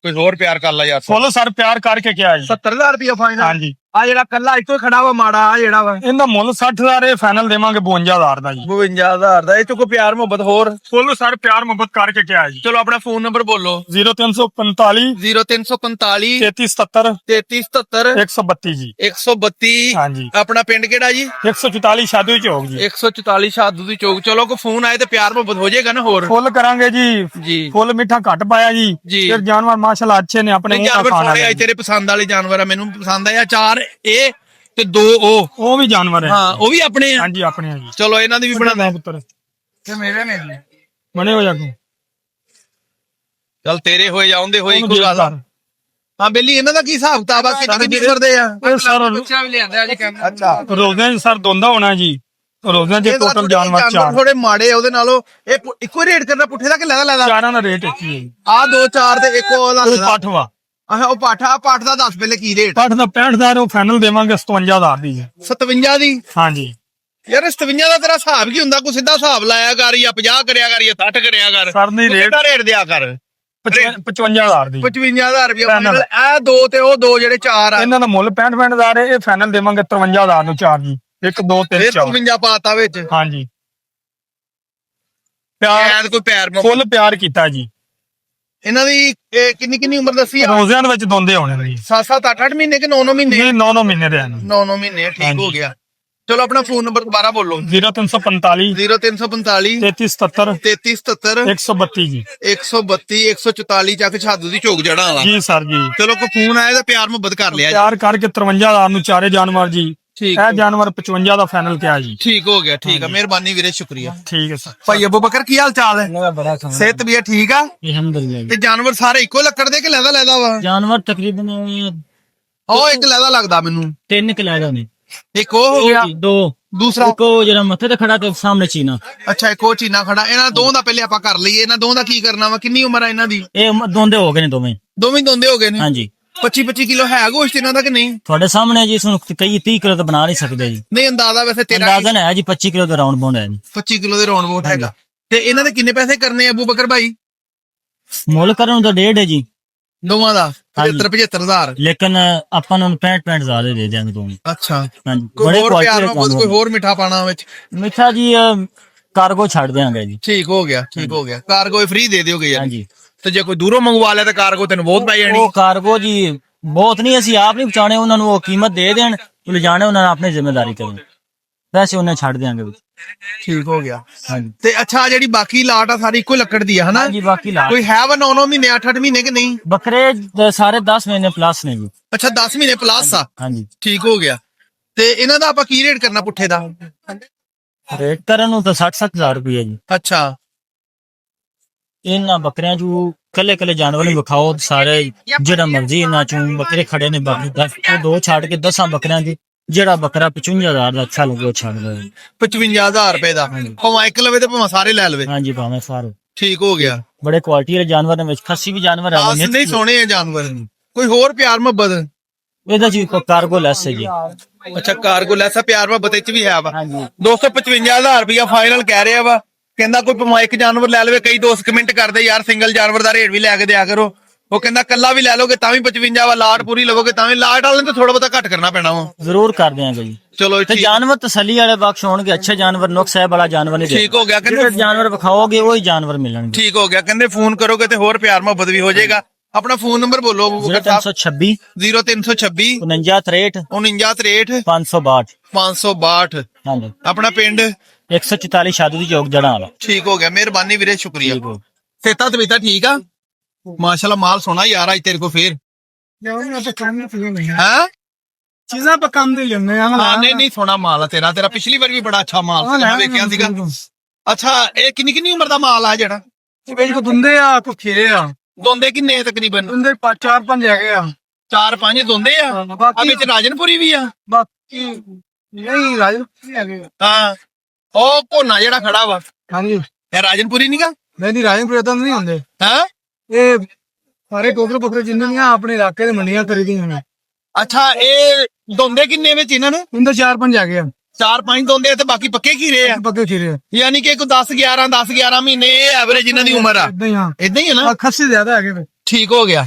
ਕੋਈ ਹੋਰ ਪਿਆਰ ਕਰ ਲਾ ਯਾਰ। ਫੁੱਲ ਸਰ ਪਿਆਰ ਕਰਕੇ ਕਿਹਾ ਜੀ। 70,000 ਰੁਪਇਆ ਫਾਈਨਲ। ਹਾਂਜੀ ਆ ਜਿਹੜਾ ਕੱਲਾ ਇੱਕੋ ਹੀ ਖੜਾ ਵਾ ਮਾੜਾ, ਆ ਜਿਹੜਾ ਵਾ ਇਹਦਾ ਮੁੱਲ 60,000, ਇਹ ਫਾਈਨਲ ਦੇਵਾਂਗੇ 52,000 ਦਾ ਜੀ। 52,000 ਦਾ। ਇਹ ਚ ਕੋਈ ਪਿਆਰ ਮੁਹੱਬਤ ਹੋਰ? ਫੁੱਲ ਸਰ ਪਿਆਰ ਮੁਹੱਬਤ ਕਰਕੇ ਕਿਹਾ ਜੀ। ਚਲੋ ਆਪਣਾ ਫੋਨ ਨੰਬਰ ਬੋਲੋ। 0345 0345 3377 3377 132 ਜੀ। 132। ਹਾਂਜੀ ਆਪਣਾ ਪਿੰਡ ਕਿਹੜਾ ਜੀ? 144 ਸ਼ਾਦੂ ਚੌਕ ਜੀ। 144 ਸ਼ਾਦੂ ਦੀ ਚੌਕ। ਚਲੋ ਕੋਈ ਫੋਨ ਆਏ ਤੇ ਪਿਆਰ ਮੁਹੱਬਤ ਹੋ ਜਾਏਗਾ ਨਾ ਹੋਰ? ਫੁੱਲ ਕਰਾਂਗੇ ਜੀ। ਜੀ ਫੁੱਲ ਮਿੱਠਾ ਘੱਟ ਪਾਇਆ ਜੀ। ਜੀ। ਫਿਰ ਜਾਨਵਰ ਮਾਸ਼ਾਅੱਲਾ ਅੱਛੇ ਨੇ, ਆਪਣੇ ਨਹੀਂ ਮੂੰਹ ਜਾਨਵਰ ਨਾਲ ਖਾਣ ਸੋਹਣੇ ਆਏ, ਵਾਲੇ। ਤੇਰੇ ਪਸੰਦ ਵਾਲੇ ਜਾਨਵਰ ਆ, ਮੈਨੂੰ ਪਸੰਦ ਆਇਆ। 4 ਇਹ ਤੇ 2 ਉਹ ਵੀ ਜਾਨਵਰ ਹੈ। ਹਾਂ ਉਹ ਵੀ ਆਪਣੇ ਆ। ਹਾਂਜੀ ਆਪਣੇ ਆ ਜੀ। ਚਲੋ ਇਹਨਾਂ ਦੀ ਵੀ ਬਣਾ ਬਣਾ ਪੁੱਤਰ ਤੇ ਮੇਰੇ ਨੇ ਜੀ ਬਣੇ ਹੋ ਜਾਗੋ। ਚੱਲ ਤੇਰੇ ਹੋਏ ਜਾਉਂਦੇ ਹੋਏ ਇੱਕੋ ਗੱਲ ਆ। ਹਾਂ ਬੇਲੀ ਇਹਨਾਂ ਦਾ ਕੀ ਹਿਸਾਬ ਕਿਤਾਬ ਆ? ਕਿੰਨੀ ਕਰਦੇ ਆ? ਇਹ ਸਰ ਬੱਚਾ ਵੀ ਲਿਆਂਦਾ ਜੀ ਕਹਿੰਦਾ। ਅੱਛਾ ਰੋਜ਼ਾਂ ਸਰ ਦੋਂਦਾ ਹੋਣਾ ਜੀ। ਰੋਜ਼ਾਂ ਦੇ ਟੋਟਲ ਜਾਨਵਰ 4 ਥੋੜੇ ਮਾੜੇ ਆ ਉਹਦੇ ਨਾਲੋਂ। ਇਹ ਇੱਕੋ ਰੇਟ ਕਰਨਾ ਪੁੱਠੇ ਦਾ ਕਿ ਲੈਦਾ? ਚਾਰਾਂ ਦਾ ਰੇਟ ਇੱਕ ਹੀ ਹੈ ਜੀ। ਆ 2 4 ਤੇ ਇੱਕ ਉਹ ਇਹ ਦੱਸ। ਪੱਠ ਵਾ। ਆਹ ਉਹ ਪਾਠਾ ਪਾਠ ਦਾ ਦੱਸ ਪਹਿਲੇ ਕੀ ਰੇਟ? ਪੱਠ ਦਾ 65,000, ਉਹ ਫਾਈਨਲ ਦੇਵਾਂਗੇ 57,000 ਦੀ ਜੀ। 57 ਦੀ? ਹਾਂਜੀ ਯਾਰ 57 ਦਾ ਤੇਰਾ ਹਿਸਾਬ ਕੀ ਹੁੰਦਾ? ਕੋਈ ਸਿੱਧਾ ਹਿਸਾਬ ਲਾਇਆ ਕਰ, ਜਾਂ 50 ਕਰਿਆ ਕਰ, ਜਾਂ 60 ਕਰਿਆ ਕਰ। ਸਰ ਨਹੀਂ ਰੇਟ ਕਿਹੜਾ ਰੇਟ ਦਿਆ ਕਰ? 55,000 ਦੀ। 55,000 ਰੁਪਏ ਫਾਈਨਲ। ਇਹ 2 ਤੇ ਉਹ 2 ਜਿਹੜੇ 4 ਆ। ਇਹਨਾਂ ਦਾ ਮੁੱਲ 65,000 ਹੈ, ਇਹ ਫਾਈਨਲ ਦੇਵਾਂਗੇ 53,000 ਨੂੰ 4 ਜੀ। 1 2 3 ਫਿਰ 4 53 ਪਾਤਾ ਵਿੱਚ। ਹਾਂਜੀ ਪਿਆਰ ਸ਼ਾਇਦ ਕੋਈ ਪੈਰ ਮੁੱਕ। ਫੁੱਲ ਪਿਆਰ ਕੀਤਾ ਜੀ। ਇਹਨਾਂ ਦੀ ਕਿੰਨੀ ਕਿੰਨੀ ਉਮਰ ਦੱਸੀ ਆ? ਰੋਜ਼ਿਆਂ ਦੇ ਵਿੱਚ ਦੋਂਦੇ ਹੋਣੇ ਨੇ ਜੀ। 7-7 8-8 ਮਹੀਨੇ ਕਿ 9-9 ਮਹੀਨੇ? ਇਹ 9 ਮਹੀਨੇ ਦੇ ਹਨ। 9-9 ਮਹੀਨੇ। ਠੀਕ ਹੋ ਗਿਆ। ਚਲੋ ਆਪਣਾ ਫੋਨ ਨੰਬਰ ਦੁਬਾਰਾ ਬੋਲੋ। 0345 0345 3377 3377 132 ਜੀ। 132 144 ਚੱਕ ਛਾਦੂ ਦੀ ਚੌਕ ਜੜਾ ਵਾਲਾ। ਜੀ ਸਰ ਜੀ। ਚਲੋ ਕੋਈ ਫੋਨ ਆਇਆ ਤਾਂ ਪਿਆਰ ਮੁਹੱਬਤ ਕਰ ਲਿਆ ਜੀ। ਪਿਆਰ ਕਰਕੇ 53,000 ਨੂੰ ਚਾਰੇ ਜਾਨਵਰ ਜੀ। ਠੀਕ ਇਹ ਜਾਨਵਰ 55 ਦਾ ਫਾਈਨਲ ਕਿਹਾ ਜੀ। ਠੀਕ ਹੋ ਗਿਆ। ਠੀਕ ਆ, ਮਿਹਰਬਾਨੀ ਵੀਰੇ, ਸ਼ੁਕਰੀਆ। ਠੀਕ ਹੈ ਸਰ। ਭਾਈ ਅਬੂ ਬਕਰ ਕੀ ਹਾਲ ਚਾਲ ਹੈ? ਮੈਂ ਬੜਾ ਖਾਣਾ ਸਿਹਤ ਵੀ ਠੀਕ ਆ? ਅਲਹਮਦੁਲਿਲਾ। ਤੇ ਜਾਨਵਰ ਸਾਰੇ ਇੱਕੋ ਲੱਕੜ ਦੇ ਕਿ ਲੈਦਾ ਵਾ? ਜਾਨਵਰ ਤਕਰੀਬਨ ਉਹ ਇੱਕ ਲੈਦਾ ਲੱਗਦਾ ਮੈਨੂੰ। 3 ਕਿਲੋ ਨੇ। ਇੱਕ ਉਹ ਹੋ ਗਿਆ। 2 ਦੂਸਰਾ ਇੱਕ ਉਹ ਜਿਹੜਾ ਮੱਥੇ ਤੇ ਖੜਾ ਤੇ ਸਾਹਮਣੇ ਚੀਨਾ। ਅੱਛਾ ਇੱਕ ਉਹ ਚੀਨਾ ਖੜਾ। ਇਹਨਾਂ ਦੋਵਾਂ ਦਾ ਪਹਿਲੇ ਆਪਾਂ ਕਰ ਲਈਏ। ਇਹਨਾਂ ਦੋਵਾਂ ਦਾ ਕੀ ਕਰਨਾ ਵਾ? ਕਿੰਨੀ ਉਮਰ ਆ ਇਹਨਾਂ ਦੀ? ਇਹ ਦੋਂਦੇ ਹੋ ਗਏ ਨੇ ਦੋਵੇਂ। ਦੋਵੇਂ ਦੋਂਦੇ ਹੋ ਗਏ ਨੇ। ਹਾਂਜੀ 25-25 ਕਿਲੋ ਹੈ ਗੋਸ਼ਤ ਇਹਨਾਂ ਦਾ ਕਿ ਨਹੀਂ? ਤੁਹਾਡੇ ਸਾਹਮਣੇ ਜੀ, ਇਸ ਨੂੰ ਕਈ 30 ਕਿਲੋ ਤਾਂ ਬਣਾ ਨਹੀਂ ਸਕਦੇ ਜੀ। ਨਹੀਂ ਅੰਦਾਜ਼ਾ ਵੈਸੇ ਤੇਰਾ ਅੰਦਾਜ਼ਨ ਹੈ ਜੀ 25 ਕਿਲੋ ਦਾ ਰਾਉਂਡ ਬਾਉਂਡ ਹੈ ਜੀ। 25 ਕਿਲੋ ਦੇ ਰੌਣ ਵੋਟ ਹੈਗਾ। ਤੇ ਇਹਨਾਂ ਦੇ ਕਿੰਨੇ ਪੈਸੇ ਕਰਨੇ ਆ ਅਬੂ ਬਕਰ ਭਾਈ? ਮੁੱਲ ਕਰਨ ਨੂੰ ਤਾਂ 1.5 ਹੈ ਜੀ ਦੋਵਾਂ ਦਾ ਹਾਂਜੀ। 75,000। ਲੇਕਿਨ ਆਪਾਂ ਨੂੰ 65,000 ਦੇ ਦਿਆਂਗੇ ਦੋਵੇਂ। ਅੱਛਾ ਹਾਂਜੀ ਕੋਈ ਬੜੇ ਹੋਰ ਪਿਆਰ ਨਾਲ ਕੁਆਲਿਟੀ ਕੋਈ ਹੋਰ ਮਿੱਠਾ ਪਾਣਾ ਵਿੱਚ? ਮਿੱਠਾ ਜੀ ਕਾਰਗੋ ਛੱਡ ਦਿਆਂਗੇ ਜੀ। ਠੀਕ ਹੋ ਗਿਆ। ਠੀਕ ਹੋ ਗਿਆ। ਕਾਰਗੋ ਫ੍ਰੀ ਦੇ ਦਿਓਗੇ ਯਾਰ? ਹਾਂਜੀ ਤੇ ਜੇ ਕੋਈ ਦੂਰੋਂ ਮੰਗਵਾ ਲਿਆ ਤਾਂ ਕਾਰਗੋ ਤੈਨੂੰ ਬਹੁਤ ਪੈ ਜਾਣੀ। ਉਹ ਕਾਰਗੋ ਜੀ ਬਹੁਤ ਨਹੀਂ, ਅਸੀਂ ਆਪ ਨਹੀਂ ਪਹੁੰਚਾਣੇ, ਉਹਨਾਂ ਨੂੰ ਉਹ ਕੀਮਤ ਦੇ ਦੇਣ, ਲਿਜਾਣੇ ਉਹਨਾਂ ਨੇ ਆਪਣੀ ਜ਼ਿੰਮੇਵਾਰੀ ਕਰਨ, ਵੈਸੇ ਉਹਨੇ ਛੱਡ ਦਿਆਂਗੇ ਵਿੱਚ। ਠੀਕ ਹੋ ਗਿਆ। ਹਾਂਜੀ ਤੇ ਅੱਛਾ ਜਿਹੜੀ ਬਾਕੀ ਲਾਟ ਆ ਸਾਰੀ ਇੱਕੋ ਲੱਕੜ ਦੀ ਆ ਹਨਾ? ਹਾਂਜੀ ਬਾਕੀ ਲਾ ਕੋਈ ਹੈ ਵਾ 9-9 ਮਹੀਨੇ 8-8 ਮਹੀਨੇ ਕਿ ਨਹੀਂ? ਬੱਕਰੇ ਸਾਰੇ 10 ਮਹੀਨੇ ਪਲੱਸ ਨੇ ਜੀ। ਅੱਛਾ 10 ਮਹੀਨੇ ਪਲੱਸ ਆ। ਹਾਂਜੀ ਠੀਕ ਹੋ ਗਿਆ। ਤੇ ਇਹਨਾਂ ਦਾ ਆਪਾਂ ਕੀ ਰੇਟ ਕਰਨਾ ਪੁੱਠੇ ਦਾ? ਰੇਟ ਕਰਨ ਨੂੰ ਤਾਂ 60,000 ਰੁਪਏ ਜੀ। ਅੱਛਾ ਇਹਨਾਂ ਬੱਕਰਿਆਂ ਚੋਂ ਕੱਲੇ ਕੱਲੇ ਜਾਨਵਰ ਨੂੰ ਵਿਖਾਓ ਸਾਰੇ, ਜਿਹੜਾ ਮਰਜ਼ੀ ਇਹਨਾਂ ਚੋਂ ਬੱਕਰੇ ਖੜੇ ਨੇ, ਬਾਕੀ 2 ਛੱਡ ਕੇ 10 ਬੱਕਰਿਆਂ ਦੀ ਜਿਹੜਾ ਬੱਕਰਾ 55,000 ਦਾ ਅੱਛਾ ਲੱਗੇ ਉਹ ਛੱਡ ਦੋ। 55,000 ਰੁਪਏ ਦਾ ਭਾਵੇਂ ਇੱਕ ਲਵੇ ਤੇ ਭਾਵੇਂ ਸਾਰੇ ਲੈ ਲਵੇ। ਹਾਂਜੀ ਭਾਵੇਂ ਸਾਰੇ। ਠੀਕ ਹੋ ਗਿਆ। ਬੜੇ ਕੁਆਲਿਟੀ ਵਾਲੇ ਜਾਨਵਰ ਨੇ ਵਿੱਚ, ਖੱਸੀ ਵੀ ਜਾਨਵਰ ਆ। ਆਸ ਨਹੀਂ ਸੋਹਣੇ ਆ ਜਾਨਵਰ। ਕੋਈ ਹੋਰ ਪਿਆਰ ਮੁਹੱਬਤ? ਇਹਦਾ ਜੀ ਕਾਰਗੋ ਲੈਸ ਹੈ ਜੀ। ਅੱਛਾ ਕਾਰਗੋ ਲੈਸਾ ਪਿਆਰ ਮੁਹੱਬਤ ਵਿੱਚ ਵੀ ਹੈ ਵਾ। ਹਾਂਜੀ 255,000 ਰੁਪਇਆ ਫਾਈਨਲ ਕਹਿ ਰਿਹਾ ਵਾ। ਕਹਿੰਦਾ ਕੋਈ ਭਾਵੇਂ ਇੱਕ ਜਾਨਵਰ ਲੈ ਲਵੇ। ਕਈ ਦੋਸਤ ਕਮੈਂਟ ਕਰਦੇ ਯਾਰ ਸਿੰਗਲ ਜਾਨਵਰ ਦਾ ਰੇਟ ਵੀ ਲੈ ਕੇ ਦਿਆ ਕਰੋ। ਉਹ ਕਹਿੰਦਾ ਕੱਲਾ ਵੀ ਲੈ ਲੋਗੇ ਤਾਂ ਵੀ 55 ਵਾ, ਲਾਟ ਪੂਰੀ ਲਵੋਗੇ ਤਾਂ ਵੀ। ਲਾਟ ਵਾਲੇ ਨੂੰ ਥੋੜਾ ਬਹੁਤਾ ਘੱਟ ਕਰਨਾ ਪੈਣਾ ਵਾ। ਜ਼ਰੂਰ ਕਰ ਦਿਆਂਗੇ ਜੀ। ਚਲੋ ਤੇ ਜਾਨਵਰ ਤਸੱਲੀ ਵਾਲੇ ਬਖਸ਼ ਹੋਣਗੇ, ਅੱਛੇ ਜਾਨਵਰ, ਨੁਕਸ ਹੈ ਵਾਲਾ ਜਾਨਵਰ ਨਹੀਂ। ਠੀਕ ਹੋ ਗਿਆ। ਜਿਹੜੇ ਕਹਿੰਦੇ ਜਾਨਵਰ ਵਿਖਾਓਗੇ ਉਹੀ ਜਾਨਵਰ ਮਿਲਣਗੇ। ਠੀਕ ਹੋ ਗਿਆ। ਕਹਿੰਦੇ ਫੋਨ ਕਰੋਗੇ ਤੇ ਹੋਰ ਪਿਆਰ ਮੁਹੱਬਤ ਵੀ ਹੋ ਜਾਏਗਾ। ਆਪਣਾ ਫੋਨ ਨੰਬਰ ਬੋਲੋ ਅਬੂ ਬਕਰ ਸਾਹਿਬ। 0326 0326 49 49 63 562। 562। ਹਾਂਜੀ ਆਪਣਾ ਪਿੰਡ 144 ਸ਼ਾਦੂ ਦੀ ਚੌਕ ਜੜਾਂ ਵਾਲਾ। ਠੀਕ ਹੋ ਗਿਆ। ਮਿਹਰਬਾਨੀ ਵੀਰੇ, ਸ਼ੁਕਰੀਆ। ਠੀਕ ਹੋ। ਸੇਤਾ ਤਬੀਤਾ ਠੀਕ ਆ? ਮਾਸ਼ਾਅੱਲਾ ਮਾਲ ਸੋਹਣਾ ਯਾਰ ਅੱਜ ਤੇਰੇ ਕੋ ਫੇਰ ਹੈ। ਚੀਜ਼ਾਂ ਪਕਾਉਂਦੇ ਜਾਂਦੇ ਆ ਹਾਂ ਨਹੀਂ ਸੋਹਣਾ ਮਾਲ ਆ ਤੇਰਾ। ਤੇਰਾ ਪਿਛਲੀ ਵਾਰ ਵੀ ਬੜਾ ਅੱਛਾ ਮਾਲ ਸੀ, ਮੈਂ ਵੇਖਿਆ ਸੀਗਾ। ਅੱਛਾ ਇਹ ਕਿੰਨੀ ਉਮਰ ਦਾ ਮਾਲ ਆ ਜਿਹੜਾ? ਵੇਚ ਕੋ ਦੁੰਦੇ ਆ ਕੋ ਖੀਰੇ ਆ। ਦੋਂਦੇ ਕਿੰਨੇ ਤਕਰੀਬਨ? ਦੁੰਦੇ 4-5 ਹੈਗੇ ਆ। 4-5 ਦੋਂਦੇ ਆ ਆ ਵਿੱਚ ਰਾਜਨਪੁਰੀ ਵੀ ਆ ਬਾਕੀ ਨਹੀਂ ਰਾਜੂ ਨਹੀਂ ਹੈਗੇ। ਹਾਂ ਉਹ ਭੋਨਾ ਜਿਹੜਾ ਖੜਾ ਵਾ ਹਾਂਜੀ ਇਹ ਰਾਜਨਪੁਰੀ ਨੀਗਾ ਨਹੀਂ ਰਾਜਪੁਰ ਤਾਂ ਨਹੀਂ ਹੁੰਦੇ ਹਾਂ ਇਹ ਸਾਰੇ ਟੋਕਰੇ ਪੋਕਰੇ ਜਿੰਨੇ ਵੀ ਆ ਆਪਣੇ ਇਲਾਕੇ ਦੇ ਮੰਡੀਆਂ ਖਰੀਦੀਆਂ ਨੇ। ਅੱਛਾ ਇਹ ਦੋਂਦੇ ਕਿੰਨੇ ਵਿੱਚ ਇਹਨਾਂ ਨੂੰ ਇੰਦਰ 4-5 ਆ ਗਏ 4-5 ਦੋਂਦੇ ਆ ਤੇ ਬਾਕੀ ਪੱਕੇ ਖੀਰੇ ਆ ਪੱਕੇ ਖੀਰੇ ਯਾਨੀ ਕਿ ਕੋਈ 10-11 ਮਹੀਨੇ ਇਹ ਐਵਰੇਜ ਇਹਨਾਂ ਦੀ ਉਮਰ ਆ ਇਦਾਂ ਹੀ ਹਾਂ ਇਦਾਂ ਹੀ ਹੈ ਨਾ ਖੱਸੇ ਜ਼ਿਆਦਾ ਹੈਗੇ ਵੇ। ਠੀਕ ਹੋ ਗਿਆ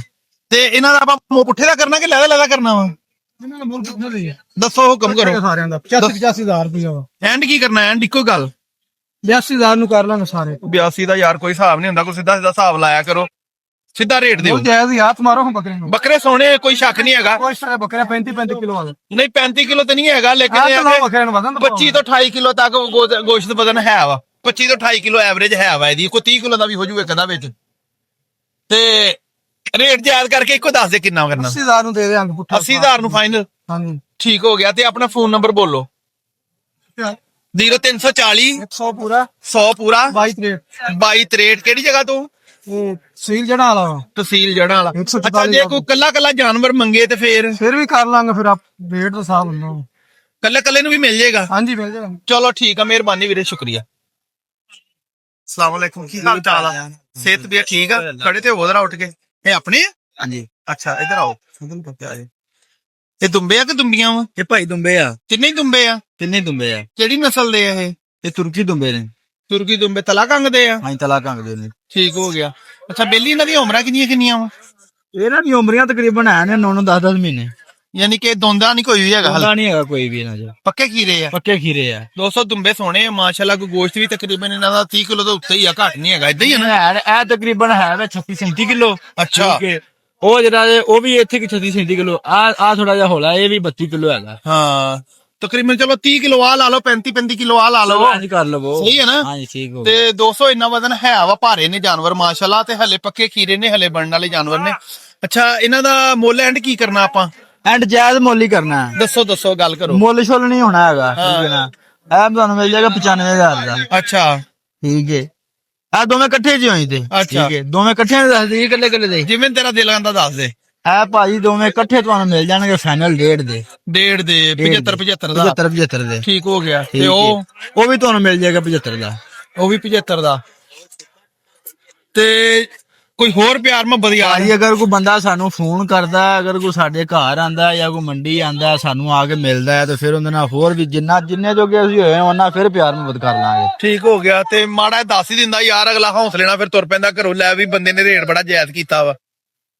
ਤੇ ਇਹਨਾਂ ਦਾ ਆਪਾਂ ਮੂੰਹ ਪੁੱਠੇ ਦਾ ਕਰਨਾ ਕਿ ਲੈਦਾ ਕਰਨਾ ਵਾ ਇਹਨਾਂ ਦਾ ਮੁੱਲ ਕਿੰਨਾ ਦੀ ਹੈ ਦੱਸੋ ਹੁਕਮ ਕਰੋ ਸਾਰਿਆਂ ਦਾ 85,000 ਰੁਪਇਆ ਵਾ। ਐਂਡ ਕੀ ਕਰਨਾ ਐਂਡ ਇੱਕੋ ਗੱਲ 82,000 ਨੂੰ ਕਰ ਲਾਂਗੇ ਸਾਰੇ 82 ਦਾ ਯਾਰ ਕੋਈ ਹਿਸਾਬ ਨਹੀਂ ਹੁੰਦਾ ਕੋਈ ਸਿੱਧਾ ਸਿੱਧਾ ਹਿਸਾਬ ਲਾਇਆ ਕਰੋ ਸਿੱਧਾ ਰੇਟ ਦਿਓ ਉਹ ਜਾਇਜ਼ ਹੀ ਹੱਥ ਮਾਰੋ ਹੁਣ ਬੱਕਰੇ ਨੂੰ ਬੱਕਰੇ ਸੋਹਣੇ ਕੋਈ ਸ਼ੱਕ ਨਹੀਂ ਹੈਗਾ ਕੋਈ ਸਾਰੇ ਬੱਕਰੇ 35 ਕਿਲੋ ਆ ਨਹੀਂ 35 ਕਿਲੋ ਤੇ ਨਹੀਂ ਹੈਗਾ ਲੇਕਿਨ ਆਹ ਇਹ ਤਾਂ ਹੈ ਕਿ ਬੱਕਰੇ ਨੂੰ ਵਧਣ 25 ਤੋਂ 28 ਕਿਲੋ ਤੱਕ ਗੋਸ਼ਤ ਵਜ਼ਨ ਹੈ ਵਾ 25 ਤੋਂ 28 ਕਿਲੋ ਐਵਰੇਜ ਹੈ ਵਾ ਇਹਦੀ ਕੋਈ 30 ਕਿਲੋ ਦਾ ਵੀ ਹੋ ਜੂਗਾ ਇੱਕ ਦਾ ਵਿੱਚ ਤੇ ਰੇਟ ਜਾਇਜ਼ ਕਰਕੇ ਇੱਕੋ ਦੱਸ ਦੇ ਕਿੰਨਾ ਕਰਨਾ 80,000 ਨੂੰ ਦੇ ਦੇਾਂਗੇ ਪੁੱਠਾ 80,000 ਨੂੰ ਫਾਈਨਲ ਹਾਂਜੀ ਠੀਕ ਹੋ ਗਿਆ ਤੇ ਆਪਣਾ ਫੋਨ ਨੰਬਰ ਬੋਲੋ 0340 100 ਪੂਰਾ 100 ਪੂਰਾ 22 2263 ਕਿਹੜੀ ਜਗ੍ਹਾ ਤੋਂ ਇਹ ਸੀਲ ਜੜਾ ਵਾਲਾ ਵਾ। ਤਹਿਸੀਲ ਜੜਾਂ ਵਾਲਾ 144 ਅੱਛਾ ਜੇ ਕੋਈ ਕੱਲਾ ਜਾਨਵਰ ਮੰਗੇ ਤੇ ਫੇਰ ਫਿਰ ਵੀ ਕਰ ਲਾਂਗੇ ਫਿਰ ਆਪ ਰੇਟ ਦਾ ਹਿਸਾਬ ਹੁੰਦਾ ਕੱਲੇ ਨੂੰ ਵੀ ਮਿਲ ਜਾਏਗਾ ਹਾਂਜੀ ਮਿਲ ਜਾਏਗਾ ਚਲੋ ਠੀਕ ਆ ਮਿਹਰਬਾਨੀ ਵੀਰੇ ਸ਼ੁਕਰੀਆ ਅਸਲਾਮ ਵਾਲੇਕੁਮ ਕੀ ਹਾਲ ਚਾਲ ਆ ਸਿਹਤ ਵੀ ਠੀਕ ਆ ਖੜੇ ਤੇ ਉਧਰ ਉੱਠ ਕੇ ਇਹ ਆਪਣੇ ਆ ਹਾਂਜੀ ਅੱਛਾ ਇੱਧਰ ਆਓ ਇਹ ਦੁੰਬੇ ਆ ਕਿ ਦੁੰਬੀਆਂ ਵਾ ਇਹ ਭਾਈ ਦੁੰਬੇ ਆ ਤਿੰਨੇ ਹੀ ਦੁੰਬੇ ਆ ਤਿੰਨੇ ਦੁੰਬੇ ਆ ਕਿਹੜੀ ਨਸਲ ਦੇ ਆ ਇਹ ਇਹ ਤੁਰਕੀ ਦੁੰਬੇ ਨੇ ਤੁਰਕੀ ਦੁੰਬੇ ਤਲਾ ਕੰਗ ਦੇ ਆ ਹਾਂ ਤਲਾ ਕੰਗ ਦੇ ਨੇ ਠੀਕ ਹੋ ਗਿਆ ਅੱਛਾ ਬੇਲੀ ਇਹਨਾਂ ਦੀ ਉਮਰਾਂ ਕਿੰਨੀਆਂ ਵਾ ਇਹਨਾਂ ਦੀ ਉਮਰੀਆਂ ਤਕਰੀਬਨ ਹੈ ਨੇ 9 10 ਮਹੀਨੇ ਯਾਨੀ ਕਿ ਦੋਂਦਾ ਨਹੀਂ ਕੋਈ ਵੀ ਹੈਗਾ ਹੁੰਦਾ ਨਹੀਂ ਹੈਗਾ ਕੋਈ ਵੀ ਇਹਨਾਂ 'ਚ ਪੱਕੇ ਖੀਰੇ ਆ ਪੱਕੇ ਖੀਰੇ ਆ 200 ਦੁੰਬੇ ਸੋਹਣੇ ਆ ਮਾਸ਼ਾਅੱਲਾ ਕੋਈ ਗੋਸ਼ਤ ਵੀ ਤਕਰੀਬਨ ਇਹਨਾਂ ਦਾ 30 ਕਿਲੋ ਤੋਂ ਉੱਤੇ ਹੀ ਆ ਘੱਟ ਨਹੀਂ ਹੈਗਾ ਇਦਾਂ ਹੀ ਆ ਨਾ ਇਹ ਤਕਰੀਬਨ ਹੈ ਵੇ 36 37 ਕਿਲੋ ਅੱਛਾ ਉਹ ਜਿਹੜਾ ਉਹ ਵੀ ਇੱਥੇ ਕਿ 36 37 ਕਿਲੋ ਆ ਥੋੜਾ ਜਿਹਾ ਹੌਲਾ ਇਹ ਵੀ 32 ਕਿਲੋ ਹੈਗਾ ਹਾਂ ਤਕਰੀਬਨ ਚਲੋ 30 ਕਿਲੋ ਆ ਲਾ ਲਓ 35 ਕਿਲੋ ਆ ਲਾ ਲਓ ਹਾਂਜੀ ਕਰ ਲਵੋ ਸਹੀ ਹੈ ਨਾ ਹਾਂਜੀ ਠੀਕ ਹੋ ਤੇ 200 ਇੰਨਾ ਵਜ਼ਨ ਹੈ ਵਾ ਭਾਰੇ ਨੇ ਜਾਨਵਰ ਮਾਸ਼ਾਅੱਲਾ ਤੇ ਹਲੇ ਪੱਕੇ ਖੀਰੇ ਨੇ ਹਲੇ ਬਣਨ ਵਾਲੇ ਜਾਨਵਰ ਨੇ ਅੱਛਾ ਇਹਨਾਂ ਦਾ ਮੁੱਲ ਐਂਡ ਕੀ ਕਰਨਾ ਆਪਾਂ ਐਂਡ ਜਾਇਜ਼ ਮੁੱਲ ਹੀ ਕਰਨਾ ਹੈ ਦੱਸੋ ਗੱਲ ਕਰੋ ਮੁੱਲ ਛੁੱਲ ਨਹੀਂ ਹੋਣਾ ਹੈਗਾ ਠੀਕ ਹੈ ਨਾ ਇਹ ਤੁਹਾਨੂੰ ਮਿਲ ਜਾਏਗਾ 95,000 ਦਾ ਅੱਛਾ ਠੀਕ ਹੈ ਆ ਦੋਵੇਂ ਇਕੱਠੇ ਜੀ ਹੋਈ ਤੇ ਅੱਛਾ। ਠੀਕ ਹੈ ਦੋਵੇਂ ਇਕੱਠੇ ਨੇ ਦੱਸ ਦੇ ਇਕੱਲੇ ਦੇ ਜਿਵੇਂ ਤੇਰਾ ਦਿਲ ਆਂਦਾ ਦੱਸ ਦੇ ਇਹ ਭਾਜੀ ਦੋਵੇਂ ਇਕੱਠੇ ਤੁਹਾਨੂੰ ਮਿਲ ਜਾਣਗੇ ਫਾਈਨਲ ਡੇਟ ਦੇ ਡੇਢ ਦੇ 75 ਦਾ 75 ਦੇ ਠੀਕ ਹੋ ਗਿਆ ਠੀਕ ਤੇ ਹੈ। ਉਹ ਵੀ ਤੁਹਾਨੂੰ ਮਿਲ ਜਾਏਗਾ 75 ਦਾ ਉਹ ਵੀ 75 ਦਾ ਤੇ ਕੋਈ ਹੋਰ ਪਿਆਰ ਮੁਹੱਬਤ ਯਾਰ ਭਾਜੀ ਅਗਰ ਕੋਈ ਬੰਦਾ ਸਾਨੂੰ ਫੋਨ ਕਰਦਾ ਹੈ, ਅਗਰ ਕੋਈ ਸਾਡੇ ਘਰ ਆਂਦਾ ਜਾਂ ਕੋਈ ਮੰਡੀ ਆਂਦਾ ਸਾਨੂੰ ਆ ਕੇ ਮਿਲਦਾ ਹੈ ਤੇ ਫਿਰ ਉਹਦੇ ਨਾਲ ਹੋਰ ਵੀ ਜਿੰਨੇ ਜੋਗੇ ਅਸੀਂ ਹੋਏ ਉਹਨਾਂ ਫਿਰ ਪਿਆਰ ਮੁਹੱਬਤ ਕਰ ਲਾਂਗੇ ਠੀਕ ਹੋ ਗਿਆ ਤੇ ਮਾੜਾ ਜਿਹਾ ਦੱਸ ਹੀ ਦਿੰਦਾ ਯਾਰ ਅਗਲਾ ਹੌਸਲੇ ਨਾਲ ਫਿਰ ਤੁਰ ਪੈਂਦਾ ਘਰੋਂ ਲੈ ਵੀ ਬੰਦੇ ਨੇ ਰੇਟ ਬੜਾ ਜਾਇਜ਼ ਕੀਤਾ ਵਾ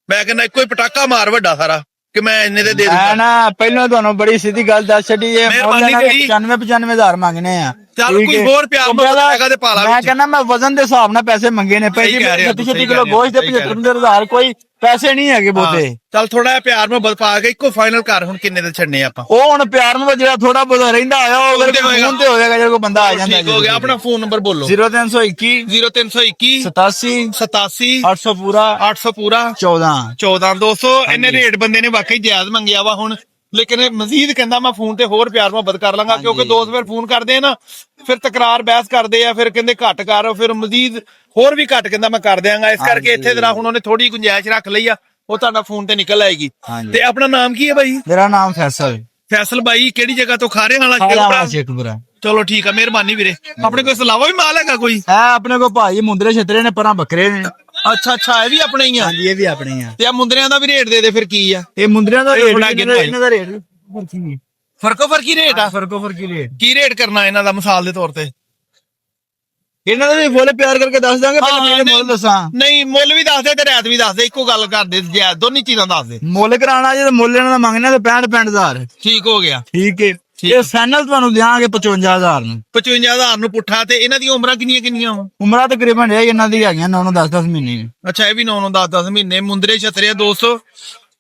ਮੈਂ ਕਹਿੰਦਾ ਇੱਕੋ ਹੀ ਪਟਾਕਾ ਮਾਰ ਵੱਡਾ ਸਾਰਾ ਕਿ ਮੈਂ ਇੰਨੇ ਦੇ ਦੇ ਮੈਂ ਦੂੰਗਾ ਨਾ ਪਹਿਲਾਂ ਤੁਹਾਨੂੰ ਬੜੀ ਸਿੱਧੀ ਗੱਲ ਦੱਸ ਛੱਡੀ ਇਹ ਮਿਹਰਬਾਨੀ ਕਰੀ। 95,000 ਮੰਗਨੇ ਆ ਚੱਲ ਠੀਕ ਕੋਈ ਹੈ। ਹੋਰ ਪਿਆਰ ਮੁਹੱਬਤ ਹੈਗਾ ਤੇ ਪਾ ਲਾ ਮੈਂ ਵਿੱਚ। ਕਹਿੰਦਾ ਮੈਂ ਵਜ਼ਨ ਦੇ ਹਿਸਾਬ ਨਾਲ ਪੈਸੇ ਮੰਗੇ ਨੇ ਸਹੀ ਕਹਿ ਰਹੇ ਹੋ, 35 ਸਹੀ ਕਿਲੋ ਕਹਿ ਰਹੇ ਹੋ, ਗੋਸ਼ਤ ਦੇ ਸਹੀ ਕਹਿ ਰਹੇ ਹੋ। 75,000 ਕੋਈ ਪੈਸੇ ਨਹੀਂ ਹੈਗੇ ਬਹੁਤੇ ਚੱਲ ਥੋੜਾ ਜਿਹਾ ਪਿਆਰ ਮੁਹੱਬਤ ਪਾ ਕੇ ਇੱਕੋ ਫਾਈਨਲ ਕਰ ਹੁਣ ਕਿੰਨੇ ਦੇ ਛੱਡਨੇ ਆਪਾਂ ਉਹ ਹੁਣ ਪਿਆਰ ਨੂੰ ਜਿਹੜਾ ਥੋੜਾ ਬਹੁਤਾ ਰਹਿੰਦਾ ਆਇਆ ਉਹ ਫੋਨ ਤੇ ਹੋਏਗਾ। ਫੋਨ ਤੇ ਹੋਏਗਾ ਜਦੋਂ ਕੋਈ ਬੰਦਾ ਆ ਜਾਂਦਾ ਠੀਕ ਹੋ ਗਿਆ ਆਪਣਾ ਫੋਨ ਨੰਬਰ ਬੋਲੋ 0321 0321 87 87 800 ਪੂਰਾ 800 ਪੂਰਾ 14 14 200 ਇਹਨੇ ਰੇਟ ਬੰਦੇ ਨੇ ਵਾਕਈ ਜਾਇਜ਼ ਮੰਗਿਆ ਵਾ ਹੁਣ ਲੇਕਿਨ ਇਹ ਮਜ਼ੀਦ ਕਹਿੰਦਾ ਮੈਂ ਫੋਨ ਤੇ ਹੋਰ ਪਿਆਰ ਮੁਹੱਬਤ ਕਰ ਲਾਂਗਾ ਕਿਉਂਕਿ ਦੋਸਤ ਫਿਰ ਫੋਨ ਕਰਦੇ ਆ ਨਾ ਫਿਰ ਤਕਰਾਰ ਬਹਿਸ ਕਰਦੇ ਆ ਫਿਰ ਕਹਿੰਦੇ ਘੱਟ ਕਰ ਫਿਰ ਮਜ਼ੀਦ ਹੋਰ ਵੀ ਘੱਟ ਕਹਿੰਦਾ ਮੈਂ ਕਰ ਦਿਆਂਗਾ ਇਸ ਕਰਕੇ ਇੱਥੇ ਜਰਾ ਹੁਣ ਉਹਨੇ ਥੋੜੀ ਗੁੰਜਾਇਸ਼ ਰੱਖ ਲਈ ਆ ਉਹ ਤੁਹਾਡਾ ਫੋਨ ਤੇ ਨਿਕਲ ਆਏਗੀ ਹਾਂਜੀ। ਤੇ ਆਪਣਾ ਨਾਮ ਕੀ ਹੈ ਬਾਈ ਮੇਰਾ ਨਾਮ ਫੈਸਲ ਫੈਸਲ ਬਾਈ ਕਿਹੜੀ ਜਗ੍ਹਾ ਤੋਂ ਖਾਰੇ ਵਾਲਾ ਖਾਲਾ ਸ਼ੇਖਪੁਰਾ ਚਲੋ ਠੀਕ ਆ ਮਿਹਰਬਾਨੀ ਵੀਰੇ ਆਪਣੇ ਕੋਲ ਇਸ ਇਲਾਵਾ ਵੀ ਮਾਲ ਹੈਗਾ ਕੋਈ ਹੈ ਆਪਣੇ ਕੋ ਭਾਈ ਮੁੰਦਰੇ ਛਤਰੇ ਨੇ ਪਰਾਂ ਬੱਕਰੇ ਨੇ ਅੱਛਾ ਇਹ ਵੀ ਆਪਣੇ ਹੀ ਆ ਹਾਂਜੀ ਇਹ ਵੀ ਆਪਣੇ ਆ ਤੇ ਆ ਮੁੰਦਰਿਆਂ ਦਾ ਵੀ ਰੇਟ ਦੇ ਦੇ ਫਿਰ ਕੀ ਆ ਇਹ ਮੁੰਦਰਿਆਂ ਦਾ ਇਹ ਰੇਟ ਬੜਾ ਗਿਣਨਾ ਹੈ। ਇਹਨਾਂ ਦਾ ਰੇਟ ਫਰਕੋ ਫਰਕੀ ਰੇਟ ਆ ਫਰਕੋ ਫਰਕੀ ਰੇਟ ਕੀ ਰੇਟ ਕਰਨਾ ਇਹਨਾਂ ਦਾ ਮਿਸਾਲ ਦੇ ਤੌਰ ਤੇ ਇਹਨਾਂ ਦਾ ਵੀ ਫੁੱਲ ਪਿਆਰ ਕਰਕੇ ਦੱਸ ਦਾਂਗੇ ਹਾਂ, ਪਹਿਲਾਂ ਮੇਰੇ ਨਹੀਂ। ਮੁੱਲ ਦੱਸਾਂ ਨਹੀਂ ਮੁੱਲ ਵੀ ਦੱਸ ਦੇ ਤੇ ਰੈਤ ਵੀ ਦੱਸ ਦੇ ਇੱਕੋ ਗੱਲ ਕਰਦੇ ਜਾਇਜ਼ ਦੋਨੀ ਚੀਜ਼ਾਂ ਦੱਸ ਦੇ ਮੁੱਲ ਕਰਾਣਾ ਜੇ ਮੁੱਲ ਇਹਨਾਂ ਦਾ ਮੰਗਣਾ ਤੇ 65,000 ਠੀਕ ਹੋ ਗਿਆ ਠੀਕ ਹੈ ਠੀਕ। ਇਹ ਫਾਈਨਲ ਤੁਹਾਨੂੰ ਦਿਆਂਗੇ 55,000 ਨੂੰ 55000 ਨੂੰ ਪੁੱਠਾ ਤੇ ਇਹਨਾਂ ਦੀਆਂ ਉਮਰਾਂ ਕਿੰਨੀਆਂ ਵਾ ਉਮਰਾਂ ਤਕਰੀਬਨ ਇਹ ਇਹਨਾਂ ਦੀ ਹੈਗੀਆਂ 9 10 ਮਹੀਨੇ ਅੱਛਾ ਇਹ ਵੀ 9 10 ਮਹੀਨੇ ਮੁੰਦਰੇ ਛਤਰੇ 200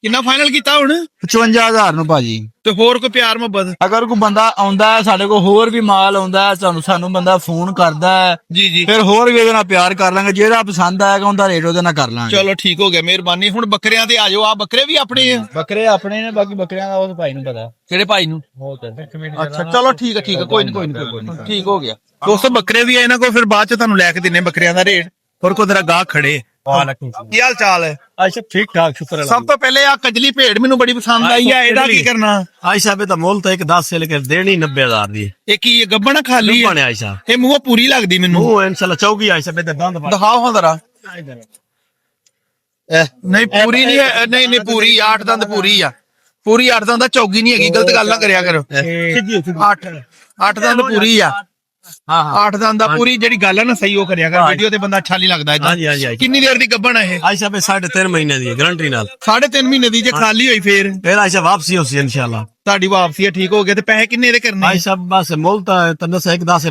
ਕਿੰਨਾ ਫਾਈਨਲ ਕੀਤਾ ਹੁਣ 55,000 ਨੂੰ ਭਾਜੀ ਤੇ ਹੋਰ ਕੋਈ ਪਿਆਰ ਮੁਹੱਬਤ ਅਗਰ ਕੋਈ ਬੰਦਾ ਆਉਂਦਾ ਹੈ ਸਾਡੇ ਕੋਲ ਹੋਰ ਵੀ ਮਾਲ ਆਉਂਦਾ ਹੈ ਸਾਨੂੰ ਬੰਦਾ ਫੋਨ ਕਰਦਾ ਹੈ ਜੀ ਫਿਰ ਹੋਰ ਵੀ ਉਹਦੇ ਨਾਲ ਪਿਆਰ ਕਰ ਲਾਂਗੇ ਜਿਹੜਾ ਪਸੰਦ ਆਏਗਾ ਉਹਦਾ ਰੇਟ ਉਹਦੇ ਨਾਲ ਕਰ ਲਾਂਗੇ ਚਲੋ ਠੀਕ ਹੋ ਗਿਆ ਮਿਹਰਬਾਨੀ ਹੁਣ ਬੱਕਰਿਆਂ ਤੇ ਆ ਜਾਓ ਆ ਬੱਕਰੇ ਵੀ ਆਪਣੇ ਆ ਬੱਕਰੇ ਆਪਣੇ ਨੇ ਬਾਕੀ ਬੱਕਰਿਆਂ ਦਾ ਉਸ ਭਾਈ ਨੂੰ ਪਤਾ ਕਿਹੜੇ ਭਾਈ ਨੂੰ ਅੱਛਾ ਚਲੋ ਠੀਕ ਹੈ ਕੋਈ ਨਹੀਂ ਠੀਕ ਹੋ ਗਿਆ ਦੋਸਤੋ ਬੱਕਰੇ ਵੀ ਆ ਇਹਨਾਂ ਕੋਲ ਫਿਰ ਬਾਅਦ ਚ ਤੁਹਾਨੂੰ ਲੈ ਕੇ ਦਿੰਨੇ ਬੱਕਰਿਆਂ ਦਾ ਰੇਟ ਹੋਰ ਕੋ ਤੇਰਾ ਗਾਹ ਖੜੇ ਕੀ ਹਾਲ ਚਾਲ ਹੈ? ਅੱਛਾ ਠੀਕ ਠਾਕ ਸ਼ੁਕਰ ਸਭ ਤੋਂ ਪਹਿਲੇ ਆ ਕਜਲੀ ਭੇਡ ਮੈਨੂੰ ਬੜੀ ਪਸੰਦ ਆਈ ਆ, ਇਹਦਾ ਕੀ ਕਰਨਾ? ਆਇਸ਼ਾ ਬੇ ਤਾਂ ਮੁੱਲ ਤਾਂ ਇੱਕ 10 से लेकर देनी 90,000 ਦੀ ਇਹ ਕੀ ਹੈ, ਗੱਬਣ ਖਾਲੀ ਹੈ? ਬਣਿਆ ਆਇਸ਼ਾ ਇਹ ਮੂੰਹੋਂ ਪੂਰੀ ਲੱਗਦੀ ਮੈਨੂੰ। ਉਹ ਇਨਸ਼ਾਅੱਲਾ ਚੌਗੀ ਆਇਸ਼ਾ ਬੇ ਤਾਂ ਦੰਦ ਦਿਖਾਓ ਹਾਂ ਜ਼ਰਾ। ਨਹੀਂ ਪੂਰੀ ਨਹੀਂ ਹੈ, ਨਹੀਂ ਨਹੀਂ ਪੂਰੀ 8 ਦੰਦ ਪੂਰੀ ਆ, ਪੂਰੀ 8 ਦੰਦ ਦਾ, ਚੌਗੀ ਨਹੀਂ ਹੈਗੀ, ਗਲਤ ਗੱਲ ਨਾ ਕਰਿਆ ਕਰੋ। 8 ਦੰਦ ਪੂਰੀ ਆ, ਹਾਂ 8 ਦੰਦ ਦਾ ਪੂਰੀ ਜਿਹੜੀ ਗੱਲ ਹੈ ਨਾ ਸਹੀ ਉਹ ਕਰਿਆ ਕਰ, ਵੀਡੀਓ ਤੇ ਬੰਦਾ ਅੱਛਾ ਨਹੀਂ ਲੱਗਦਾ ਏਦਾਂ। ਹਾਂਜੀ ਹਾਂਜੀ ਕਿੰਨੀ ਦੇਰ ਦੀ ਗੱਬਣ ਹੈ ਇਹ? ਆਇਸ਼ਾ ਬੇ 3.5 ਮਹੀਨੇ ਦੀ ਹੈ ਗਾਰੰਟੀ ਨਾਲ। 3.5 ਮਹੀਨੇ ਦੀ, ਜੇ ਖਾਲੀ ਹੋਈ ਫੇਰ ਫਿਰ ਆਇਸ਼ਾ ਵਾਪਸੀ ਹੋਸੀ ਇਨਸ਼ਾਅੱਲਾ। ਤੁਹਾਡੀ ਵਾਪਸੀ ਹੈ, ਠੀਕ ਹੋ ਗਿਆ। ਤੇ ਪੈਸੇ ਕਿੰਨੇ ਦੇ ਕਰਨੇ? ਆਇਸ਼ਾ ਬਸ ਮੁੱਲ ਤਾਂ ਤੰਨ ਸੇ ਇੱਕ 10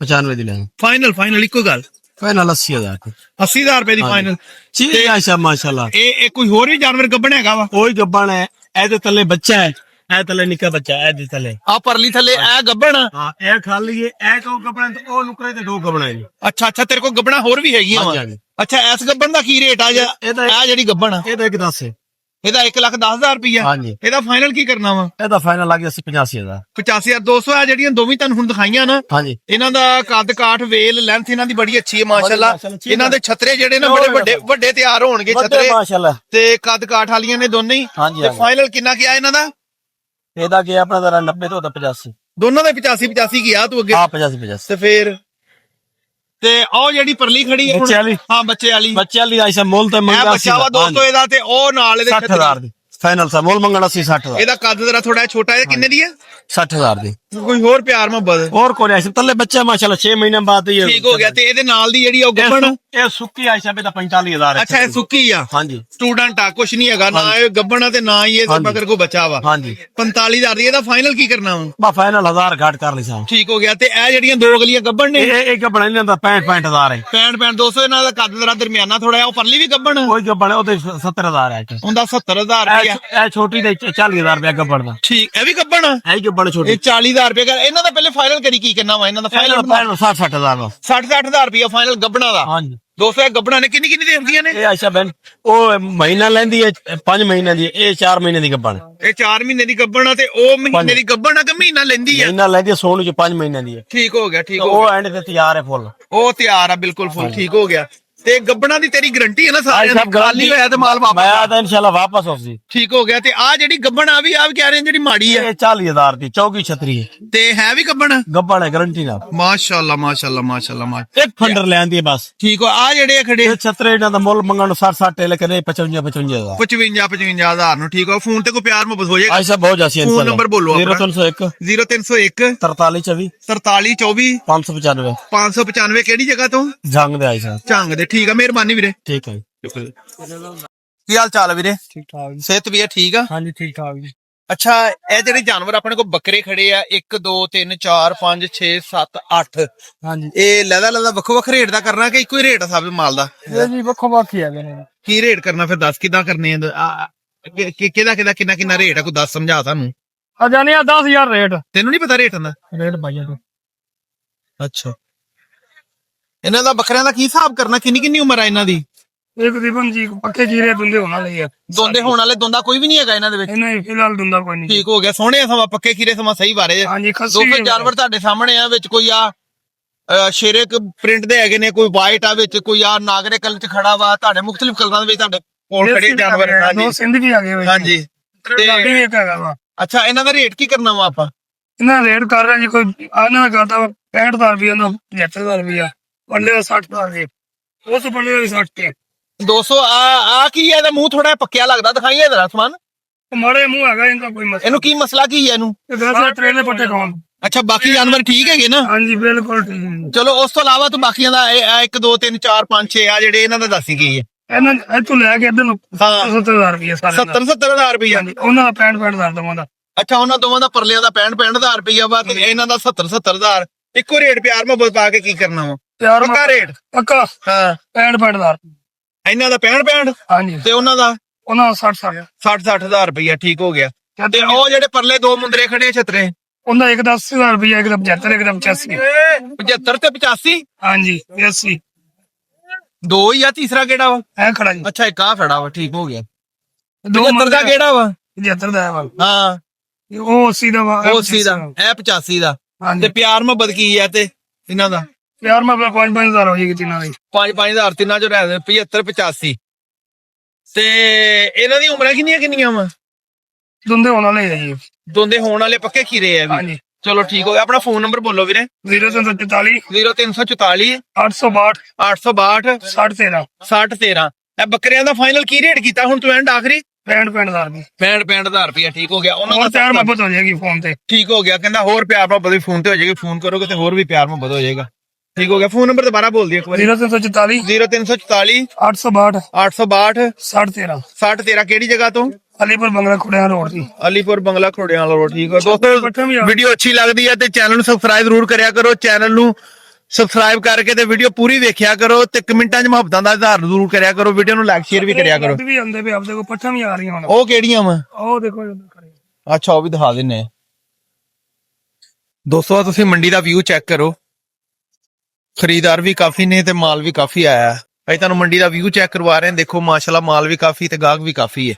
95 ਦੀ ਲੈਣਾ। ਫਾਈਨਲ ਇੱਕੋ ਗੱਲ, ਫਾਈਨਲ 80,000 80,000 ਰੁਪਏ ਦੀ ਫਾਈਨਲ। ਠੀਕ ਹੈ ਆਇਸ਼ਾ ਮਾਸ਼ਾਅੱਲਾ। ਇਹ ਕੋਈ ਹੋਰ ਵੀ ਜਾਨਵਰ ਗੱਬਣ ਹੈਗਾ ਵਾ? ਕੋਈ ਗੱਬਣ ਹੈ, ਇਹਦੇ ਥੱਲੇ ਬੱਚਾ ਹੈ, ਇਹ ਥੱਲੇ ਨਿੱਕਾ ਬੱਚਾ ਹੈ, ਇਹਦੇ ਥੱਲੇ। ਆ ਪਰਲੀ ਥੱਲੇ ਇਹ ਗੱਬਣ? ਹਾਂ ਇਹ ਖਾਲੀ ਹੈ, ਇਹ ਦੋ ਗੱਬਣ ਤੇ ਉਹ ਨੁਕਰੇ ਤੇ ਦੋ ਗੱਬਣ ਹੈ ਜੀ। ਅੱਛਾ ਅੱਛਾ, ਤੇਰੇ ਕੋਲ ਗੱਬਣਾ ਹੋਰ ਵੀ ਹੈਗੀਆਂ ਵਾ? ਹਾਂਜੀ, ਹਾਂਜੀ। ਅੱਛਾ, ਇਸ ਗੱਬਣ ਦਾ ਕੀ ਰੇਟ ਆ? ਇਹ ਜਿਹੜੀ ਗੱਬਣ ਆ ਇਹਦਾ ਇੱਕ 10 ਹੈ। ਇਹਦਾ 1,10,000 ਰੁਪਇਆ। ਹਾਂਜੀ। ਇਹਦਾ ਫਾਈਨਲ ਕੀ ਕਰਨਾ ਵਾ? ਇਹਦਾ ਫਾਈਨਲ ਲੱਗ ਗਿਆ ਸੀ 85,000। 85,200 ਆ। ਜਿਹੜੀਆਂ ਦੋਵੇਂ ਤੁਹਾਨੂੰ ਹੁਣ ਦਿਖਾਈਆਂ ਨਾ, ਹਾਂਜੀ ਇਹਨਾਂ ਦਾ ਕੱਦ ਕਾਠ ਵੇਲ ਲੈਂਥ ਇਹਨਾਂ ਦੀ ਬੜੀ ਅੱਛੀ ਹੈ ਮਾਸ਼ਾਅੱਲਾ। ਮਾਸ਼ਾਅੱਲਾ। ਇਹਨਾਂ ਦੇ ਛਤਰੇ ਜਿਹੜੇ ਨਾ ਬੜੇ ਵੱਡੇ ਵੱਡੇ ਤਿਆਰ ਹੋਣਗੇ ਛਤਰੇ, ਮਾਸ਼ਾਅੱਲਾ। ਤੇ ਕੱਦ ਕਾਠ ਵਾਲੀਆਂ ਨੇ ਦੋਨੇ ਹੀ। ਹਾਂਜੀ, ਤੇ ਹਾਂਜੀ। ਫਾਈਨਲ ਕਿੰਨਾ ਕਿਹਾ ਇਹਨਾਂ ਦਾ? ਇਹਦਾ ਕੀ ਆਪਣਾ ਜ਼ਰਾ 90 ਤੋਂ 85। ਦੋਨਾਂ ਦਾ 85 ਗਿਆ ਤੂੰ ਅੱਗੇ। ਹਾਂ 85। ਤੇ ਫੇਰ ਤੇ ਉਹ ਜਿਹੜੀ ਪਰਲੀ ਖੜੀ ਹੈ ਬੱਚੇ ਵਾਲੀ? ਹਾਂ ਬੱਚੇ ਵਾਲੀ। ਬੱਚੇ ਵਾਲੀ ਆਇਸ਼ਾ ਮੁੱਲ ਤੇ ਇਹ ਮੰਗਾ ਬੱਚਾ ਵਾ ਦੋਸਤੋ ਇਹਦਾ, ਤੇ ਉਹ ਨਾਲ ਇਹਦੇ 60,000 ਦੀ ਫਾਈਨਲ ਸਾ ਮੁੱਲ ਮੰਗਣਾ ਸੀ 60,000। ਇਹਦਾ ਕੱਦ ਜਰਾ ਥੋੜਾ ਛੋਟਾ ਹੈ। ਕਿੰਨੇ ਦੀ ਹੈ? 60,000 ਦੀ। ਕੋਈ ਹੋਰ ਪਿਆਰ ਮੁਹੱਬਤ? ਹੋਰ ਕੋਈ ਆਇਸ਼ਾ ਥੱਲੇ ਬੱਚਾ ਮਾਸ਼ਾਅੱਲਾ 6 ਮਹੀਨੇ ਬਾਅਦ ਹੀ ਠੀਕ ਹੋ ਗਿਆ। ਤੇ ਇਹਦੇ ਨਾਲ ਦੀ ਜਿਹੜੀ ਉਹ ਗੱਬਣ? ਇਹ ਸੁੱਕੀ ਆਇਸ਼ਾ ਬੇ ਤਾਂ 45,000 ਹੈ। ਅੱਛਾ, ਇਹ ਸੁੱਕੀ ਆ? ਹਾਂਜੀ ਸਟੂਡੈਂਟ ਆ, ਕੁਛ ਨਹੀਂ ਹੈਗਾ, ਨਾ ਇਹ ਗੱਬਣ ਆ ਤੇ ਨਾ ਹੀ ਇਹ ਮਗਰ ਕੋ ਬੱਚਾ ਵਾ। ਹਾਂਜੀ 45,000 ਦੀ। ਇਹਦਾ ਫਾਈਨਲ ਕੀ ਕਰਨਾ ਵਾ? ਬਾ ਫਾਈਨਲ 1000 ਘਾਟ ਕਰ ਲਈ ਸਾਂ। ਠੀਕ ਹੋ ਗਿਆ। ਤੇ ਇਹ ਜਿਹੜੀਆਂ ਦੋ ਅਗਲੀਆਂ ਗੱਬਣ ਨੇ, ਇਹ ਇੱਕ ਬਣਾ ਇਹਨਾਂ ਦਾ 65,000 ਹੈ। 65 200। ਇਹਨਾਂ ਦਾ ਕੱਦ ਜਰਾ ਦਰਮਿਆਨਾ ਥੋੜਾ ਆ। ਉਹ ਪਰਲੀ ਵੀ ਗੱਬਣ? ਕੋਈ ਗੱਬਣ ਉਹਦੇ 70,000 ਹੈ। ਉਹਦਾ 70,000 ਰੁਪਇਆ। ਇਹ ਛੋਟੀ ਦੇ 40,000 ਰੁਪਏ ਗੱਬਣ ਦਾ। ਠੀਕ, ਇਹ ਵੀ ਗੱਬਣ ਆ? ਇਹ ਗੱਬਣ ਛੋਟੀ। ਇਹ 40,000 ਰੁਪਏ ਕਰ। ਇਹਨਾਂ ਦਾ ਪਹਿਲੇ ਫਾਈਨਲ ਕਰੀ ਕੀ ਕਰਨਾ ਵਾ? ਇਹਨਾਂ ਦਾ ਫਾਈਨਲ 60,000 ਦਾ। 60,000 ਰੁਪਇਆ ਫਾਈਨਲ ਗੱਬਣਾ ਦਾ। ਹਾਂਜੀ ਦੋਸਤੋ ਇਹ ਗੱਬਣਾ ਨੇ ਕਿੰਨੀ ਦੇ ਹੁੰਦੀਆਂ ਨੇ? ਇਹ ਆਇਸ਼ਾ ਬੈਨ ਉਹ ਮਹੀਨਾ ਲੈਂਦੀ ਹੈ 5 ਮਹੀਨੇ ਦੀ, ਇਹ 4 ਮਹੀਨੇ ਦੀ ਗੱਬਣ। ਇਹ 4 ਮਹੀਨੇ ਦੀ ਗੱਬਣ ਆ, ਤੇ ਉਹ ਮਹੀਨੇ ਦੀ ਗੱਬਣ ਆ ਕਿ ਮਹੀਨਾ ਲੈਂਦੀ ਆ? ਮਹੀਨਾ ਲੈਂਦੀ ਹੈ, ਸੋਨ ਚ 5 ਮਹੀਨੇ ਦੀ ਹੈ। ਠੀਕ ਹੋ ਗਿਆ, ਠੀਕ ਹੋ ਉਹ ਗਿਆ। ਐਂਡ ਤੇ ਤਿਆਰ ਹੈ ਫੁੱਲ। ਉਹ ਤਿਆਰ ਆ ਬਿਲਕੁਲ ਫੁੱਲ। ਠੀਕ ਹੋ ਗਿਆ। ਤੇ ਗੱਬਣਾ ਦੀ ਤੇਰੀ ਗਰੰਟੀ ਹੈ ਨਾ ਸਾਰਿਆਂ ਦੀ? ਖਾਲੀ ਹੋਇਆ ਤੇ ਮਾਲ ਵਾਪਸ? ਮੈਂ ਤਾਂ ਇਨਸ਼ਾਅੱਲਾ ਵਾਪਸ ਹੋਸੀ। ਠੀਕ ਹੋ ਗਿਆ। ਤੇ ਆ ਜਿਹੜੀ ਗੱਬਣ ਆ ਵੀ ਕਹਿ ਰਹੇ ਨੇ ਜਿਹੜੀ ਮਾੜੀ ਆ? ਇਹ 40,000 ਦੀ ਚੌਕੀ ਛਤਰੀ ਹੈ। ਤੇ ਹੈ ਵੀ ਗੱਬਣ? ਗੱਬਣ ਹੈ ਗਾਰੰਟੀ ਨਾਲ। ਮਾਸ਼ਾਅੱਲਾ ਮਾਸ਼ਾਅੱਲਾ ਮਾਸ਼ਾਅੱਲਾ। ਇੱਕ ਫੰਡਰ ਲੈਂਦੀ ਹੈ ਬਸ। ਠੀਕ ਹੋ। ਆ ਜਿਹੜੇ ਖੜੇ ਇਹ ਛਤਰੇ ਇਹਨਾਂ ਦਾ ਮੁੱਲ ਮੰਗਣ ਨੂੰ 60 ਲੈ ਕੇ 55,000। 55,000 ਨੂੰ। ਠੀਕ ਹੋ। ਫੋਨ ਤੇ ਕੋਈ ਪਿਆਰ ਮੁਹੱਬਤ ਹੋ ਜਾਏਗਾ? ਆਇਸ਼ਾ ਬਹੁਤ ਜਾਸੀ ਫੋਨ ਨੰਬਰ ਬੋਲੋ ਆਪਣਾ। 0301 0301 4324 4324 595 595। ਕਿਹੜੀ ਜਗ੍ਹਾ ਤੋਂ? ਜੰਗ ਦੇ ਆਇਸ਼ਾ। ਝੰਗ ਦੇ। ਠੀਕ ਆ, ਮਿਹਰਬਾਨੀ ਵੀਰੇ। ਠੀਕ ਹੈ ਕੀ ਹਾਲ ਚਾਲ ਹੈ ਵੀਰੇ? ਠੀਕ ਠਾਕ ਜੀ। ਸਿਹਤ ਵੀ ਹੈ ਠੀਕ ਆ? ਹਾਂਜੀ ਠੀਕ ਠਾਕ ਜੀ। ਅੱਛਾ, ਇਹ ਜਿਹੜੇ ਜਾਨਵਰ ਆਪਣੇ ਕੋਲ ਬੱਕਰੇ ਖੜੇ ਆ 1 2 3 4 5 6 7 8, ਹਾਂਜੀ ਇਹ ਲਹਿਦਾ ਵੱਖੋ ਵੱਖ ਰੇਟ ਦਾ ਕਰਨਾ ਕਿ ਇੱਕੋ ਹੀ ਰੇਟ ਆ ਸਭ ਮਾਲ ਦਾ? ਇਹ ਜੀ ਵੱਖੋ ਵੱਖ ਹੀ ਹੈਗੇ ਨੇ। ਕੀ ਰੇਟ ਕਰਨਾ ਫਿਰ ਦੱਸ ਕਿਦਾਂ ਕਰਨੇ ਆ? ਕਿਹਦਾ ਕਿੰਨਾ ਰੇਟ ਆ? ਕੋਈ ਦੱਸ ਸਮਝਾ ਸਾਨੂੰ। ਆ ਜਾਨੀ ਆ 10,000 ਰੇਟ। ਤੈਨੂੰ ਨਹੀਂ ਪਤਾ ਰੇਟ ਦਾ? ਰੇਟ ਪਾਈਆ ਤੂੰ। ਅੱਛਾ, ਇਹਨਾਂ ਦਾ ਬੱਕਰਿਆਂ ਦਾ ਕੀ ਹਿਸਾਬ ਕਰਨਾ? ਕਿੰਨੀ ਉਮਰ ਆ ਇਹਨਾਂ ਦੀ? ਇਹ ਤਕਰੀਬਨ ਜੀ ਪੱਕੇ ਜੀਰੇ ਦੁੰਦੇ ਹੋਣ ਵਾਲੇ ਆ। ਦੋਂਦੇ ਹੋਣ ਵਾਲੇ? ਦੋਂਦਾ ਕੋਈ ਵੀ ਨਹੀਂ ਹੈਗਾ ਇਹਨਾਂ ਦੇ ਵਿੱਚ? ਇਹਨਾਂ ਫਿਲਹਾਲ ਦੁੰਦਾ ਕੋਈ ਨਹੀਂ। ਠੀਕ ਹੋ ਗਿਆ। ਸੋਹਣੇ ਆ ਸਮਾਂ, ਪੱਕੇ ਖੀਰੇ ਸਮਾਂ ਸਹੀ ਬਾਰੇ। ਹਾਂਜੀ ਖੱਸੀ ਦੋਸਤੋ ਜਾਨਵਰ ਤੁਹਾਡੇ ਸਾਹਮਣੇ ਆ। ਵਿੱਚ ਕੋਈ ਆ ਸ਼ੇਰੇ ਪ੍ਰਿੰਟ ਦੇ ਹੈਗੇ ਨੇ, ਕੋਈ ਵਾਈਟ ਆ, ਵਿੱਚ ਕੋਈ ਆ ਨਾਗਰੇ ਕਲਰ ਚ ਖੜਾ ਵਾ। ਤੁਹਾਡੇ ਮੁxtਲਿਫ ਕਲਰਾਂ ਦੇ ਵਿੱਚ ਤੁਹਾਡੇ ਕੋਲ ਖੜੇ ਜਾਨਵਰ। ਦੋ ਹਾਂਜੀ ਸਿੰਧ ਵੀ ਆ ਗਏ ਹੋਏ। ਹਾਂਜੀ। ਲਾਡੀ ਵੀ ਇੱਕ ਹੈਗਾ ਵਾ। ਅੱਛਾ, ਇਹਨਾਂ ਦਾ ਰੇਟ ਕੀ ਕਰਨਾ ਵਾ ਆਪਾਂ? ਇਹਨਾਂ ਰੇਟ ਕਰ ਰਿਹਾ ਜੀ ਕੋਈ ਇਹਨਾਂ ਦਾ ਕਰਦਾ ਵਾ 65,000 ਰੁਪਏ ਦਾ, 75,000 ਰੁਪਏ ਪੱਲੇ ਦਾ 60,000 ਰੁਪਏ, ਉਸ ਪੱਲੇ ਦਾ 60 ਤੇ। 200 ਆ ਕੀ ਹੈ? ਇਹਦਾ ਮੂੰਹ ਥੋੜਾ ਪੱਕਿਆ ਲੱਗਦਾ, ਦਿਖਾਈਏ ਜਰਾ ਸਮਾਨ। ਮਾੜੇ ਮੂੰਹ ਹੈਗਾ ਇਹਦਾ ਕੋਈ ਮਸਲਾ। ਇਹਨੂੰ ਕੀ ਮਸਲਾ ਕੀ ਹੈ ਇਹਨੂੰ? ਇਹ ਵੈਸੇ ਟ੍ਰੇਲੇ ਪੱਟੇ ਖਾਣ। ਅੱਛਾ, ਬਾਕੀ ਜਾਨਵਰ ਠੀਕ ਹੈਗੇ ਨਾ? ਹਾਂਜੀ ਬਿਲਕੁਲ ਠੀਕ ਹੈ। ਚਲੋ ਉਸ ਤੋਂ ਇਲਾਵਾ ਤੂੰ ਬਾਕੀਆਂ ਦਾ 1 2 3 4 5 6 ਆ ਜਿਹੜੇ ਇਹਨਾਂ ਦਾ ਦੱਸੀ ਕੀ ਹੈ? ਇਹਨਾਂ ਇੱਥੋਂ ਲੈ ਕੇ ਇੱਧਰ ਨੂੰ ਹਾਂ 70,000 ਰੁਪਏ ਸਾਰੇ ਦਾ। 70,000 ਰੁਪਇਆ। ਉਹਨਾਂ ਦਾ 65,000 ਦਵਾਂ ਦਾ। ਅੱਛਾ, ਉਹਨਾਂ ਦੋਵਾਂ ਦਾ ਪਰਲਿਆਂ ਦਾ 65,000 ਰੁਪਇਆ ਵਾ, ਤੇ ਇਹਨਾਂ ਦਾ 70,000। ਇੱਕੋ ਰੇਟ ਪਿਆਰ ਮੁਹੱਬਤ ਪਾ ਕੇ ਕੀ ਕਰਨਾ ਵਾ? ਪਿਆਰ ਪੱਕਾ ਰੇਟ? ਪੱਕਾ ਹਾਂ। 65,000 ਇਹਨਾਂ ਦਾ 65 ਹਾਂਜੀ। ਤੇ ਉਹਨਾਂ ਦਾ ਉਹਨਾਂ ਦਾ 60,000 60,000 ਰੁਪਇਆ। ਠੀਕ ਹੋ ਗਿਆ। ਤੇ ਉਹ ਜਿਹੜੇ ਪਰਲੇ ਦੋ ਮੁੰਦਰੇ ਖੜੇ ਛਤਰੇ, ਉਹਦਾ ਇੱਕ ਦਾ 80,000 ਰੁਪਏ, ਇੱਕ ਦਾ 75, ਇੱਕ ਦਾ 85। 75 ਤੇ 85? ਹਾਂਜੀ 80 ਦੋ ਹੀ ਆ, ਤੀਸਰਾ ਕਿਹੜਾ ਵਾ? ਐ ਖੜਾ ਜੀ। ਅੱਛਾ, ਇੱਕ ਆ ਖੜਾ ਵਾ। ਠੀਕ ਹੋ ਗਿਆ। ਦੋ 75 ਦਾ ਕਿਹੜਾ ਵਾ? 75 ਦਾ ਹੈ ਵਾ। ਹਾਂ, ਉਹ 80 ਦਾ ਵਾ। ਉਹ 80 ਦਾ, ਇਹ 85 ਦਾ। ਹਾਂਜੀ ਤੇ ਪਿਆਰ ਮੁਹੱਬਤ ਕੀ ਆ ਤੇ ਇਹਨਾਂ ਦਾ? ਯਾਰ ਮੈਂ 5-5000 ਹੋ ਜਾਏਗੀ ਤਿੰਨਾਂ ਦੀ 5-5000 ਤਿੰਨਾਂ ਚੋਂ ਰਹਿ 75-85 ਤੇ ਇਹਨਾਂ ਦੀ ਉਮਰਾਂ ਕਿੰਨੀਆਂ ਵਾ? ਦੁੰਦੇ ਹੋਣ ਵਾਲੇ ਹੈ ਜੀ। ਦੋਂਦੇ ਹੋਣ ਵਾਲੇ ਪੱਕੇ ਖੀਰੇ ਆ ਵੀ। ਹਾਂਜੀ। ਚਲੋ ਠੀਕ ਹੋ ਗਿਆ। ਆਪਣਾ ਫੋਨ ਨੰਬਰ ਬੋਲੋ ਵੀਰੇ। 0344 0344 862 862 6013 6013। ਇਹ ਬੱਕਰਿਆਂ ਦਾ ਫਾਈਨਲ ਕੀ ਰੇਟ ਕੀਤਾ ਹੁਣ ਤੂੰ ਐਂਡ ਆਖਰੀ? 65,000 ਦੀ 65,000 ਰੁਪਇਆ। ਠੀਕ ਹੋ ਗਿਆ। ਉਹਨਾਂ ਹੋਰ ਦਾ ਪਿਆਰ ਮੁਹੱਬਤ ਹੋ ਜਾਏਗੀ ਫੋਨ ਤੇ। ਠੀਕ ਹੋ ਗਿਆ। ਕਹਿੰਦਾ ਹੋਰ ਪਿਆਰ ਮੁਹੱਬਤ ਵੀ ਫੋਨ ਤੇ ਹੋ ਜਾਏਗੀ। ਫੋਨ ਕਰੋਗੇ ਤੇ ਹੋਰ ਵੀ ਪਿਆਰ ਮੁਹੱਬਤ ਹੋ ਜਾਏਗਾ। ਠੀਕ ਹੋ ਗਿਆ। ਫੋਨ ਨੰਬਰ ਦੁਬਾਰਾ ਬੋਲ ਦਿਓ ਇੱਕ ਵਾਰੀ। 0344 0344 862 862 6013 6013। ਕਿਹੜੀ ਜਗ੍ਹਾ ਤੋਂ? ਅਲੀਪੁਰ ਬੰਗਲਾ ਖੁੜਿਆ ਰੋਡ ਦੀ। ਅਲੀਪੁਰ ਬੰਗਲਾ ਖੋੜਿਆਂ ਵਾਲਾ ਰੋਡ। ਠੀਕ ਹੈ ਦੋਸਤੋ, ਪੱਠਾ ਵੀ ਆ। ਵੀਡੀਓ ਅੱਛੀ ਲੱਗਦੀ ਹੈ ਤੇ ਚੈਨਲ ਨੂੰ ਸਬਸਕ੍ਰਾਈਬ ਜ਼ਰੂਰ ਕਰਿਆ ਕਰੋ। ਚੈਨਲ ਨੂੰ ਸਬਸਕ੍ਰਾਈਬ ਕਰਕੇ ਤੇ ਵੀਡੀਓ ਪੂਰੀ ਵੇਖਿਆ ਕਰੋ ਤੇ ਕਮੈਂਟਾਂ 'ਚ ਮੁਹੱਬਤਾਂ ਦਾ ਇਜ਼ਹਾਰ ਜ਼ਰੂਰ ਕਰਿਆ ਕਰੋ। ਵੀਡੀਓ ਨੂੰ ਲਾਈਕ ਸ਼ੇਅਰ ਵੀ ਕਰਿਆ ਕਰੋ। ਵੀ ਆਉਂਦੇ ਪਏ ਆਪਦੇ ਕੋਲ ਪੱਠਾ ਵੀ ਆ ਰਹੀਆਂ ਹੁਣ। ਉਹ ਕਿਹੜੀਆਂ ਵਾ? ਉਹ ਦੇਖੋ ਉੱਧਰ ਖੜੇ। ਅੱਛਾ, ਉਹ ਵੀ ਦਿਖਾ ਦਿੰਨੇ ਆ। ਦੋਸਤੋ ਤੁਸੀਂ ਮੰਡੀ ਦਾ ਵਿਊ ਚੈੱਕ ਕਰੋ। ਖਰੀਦਾਰ ਵੀ ਕਾਫੀ ਨੇ ਤੇ ਮਾਲ ਵੀ ਕਾਫੀ ਆਇਆ ਹੈ। ਅਸੀਂ ਤੁਹਾਨੂੰ ਮੰਡੀ ਦਾ ਵਿਊ ਚੈੱਕ ਕਰਵਾ ਰਹੇ ਹਾਂ। ਦੇਖੋ ਮਾਸ਼ਾਅੱਲਾ ਮਾਲ ਵੀ ਕਾਫੀ ਤੇ ਗਾਹਕ ਵੀ ਕਾਫੀ ਹੈ।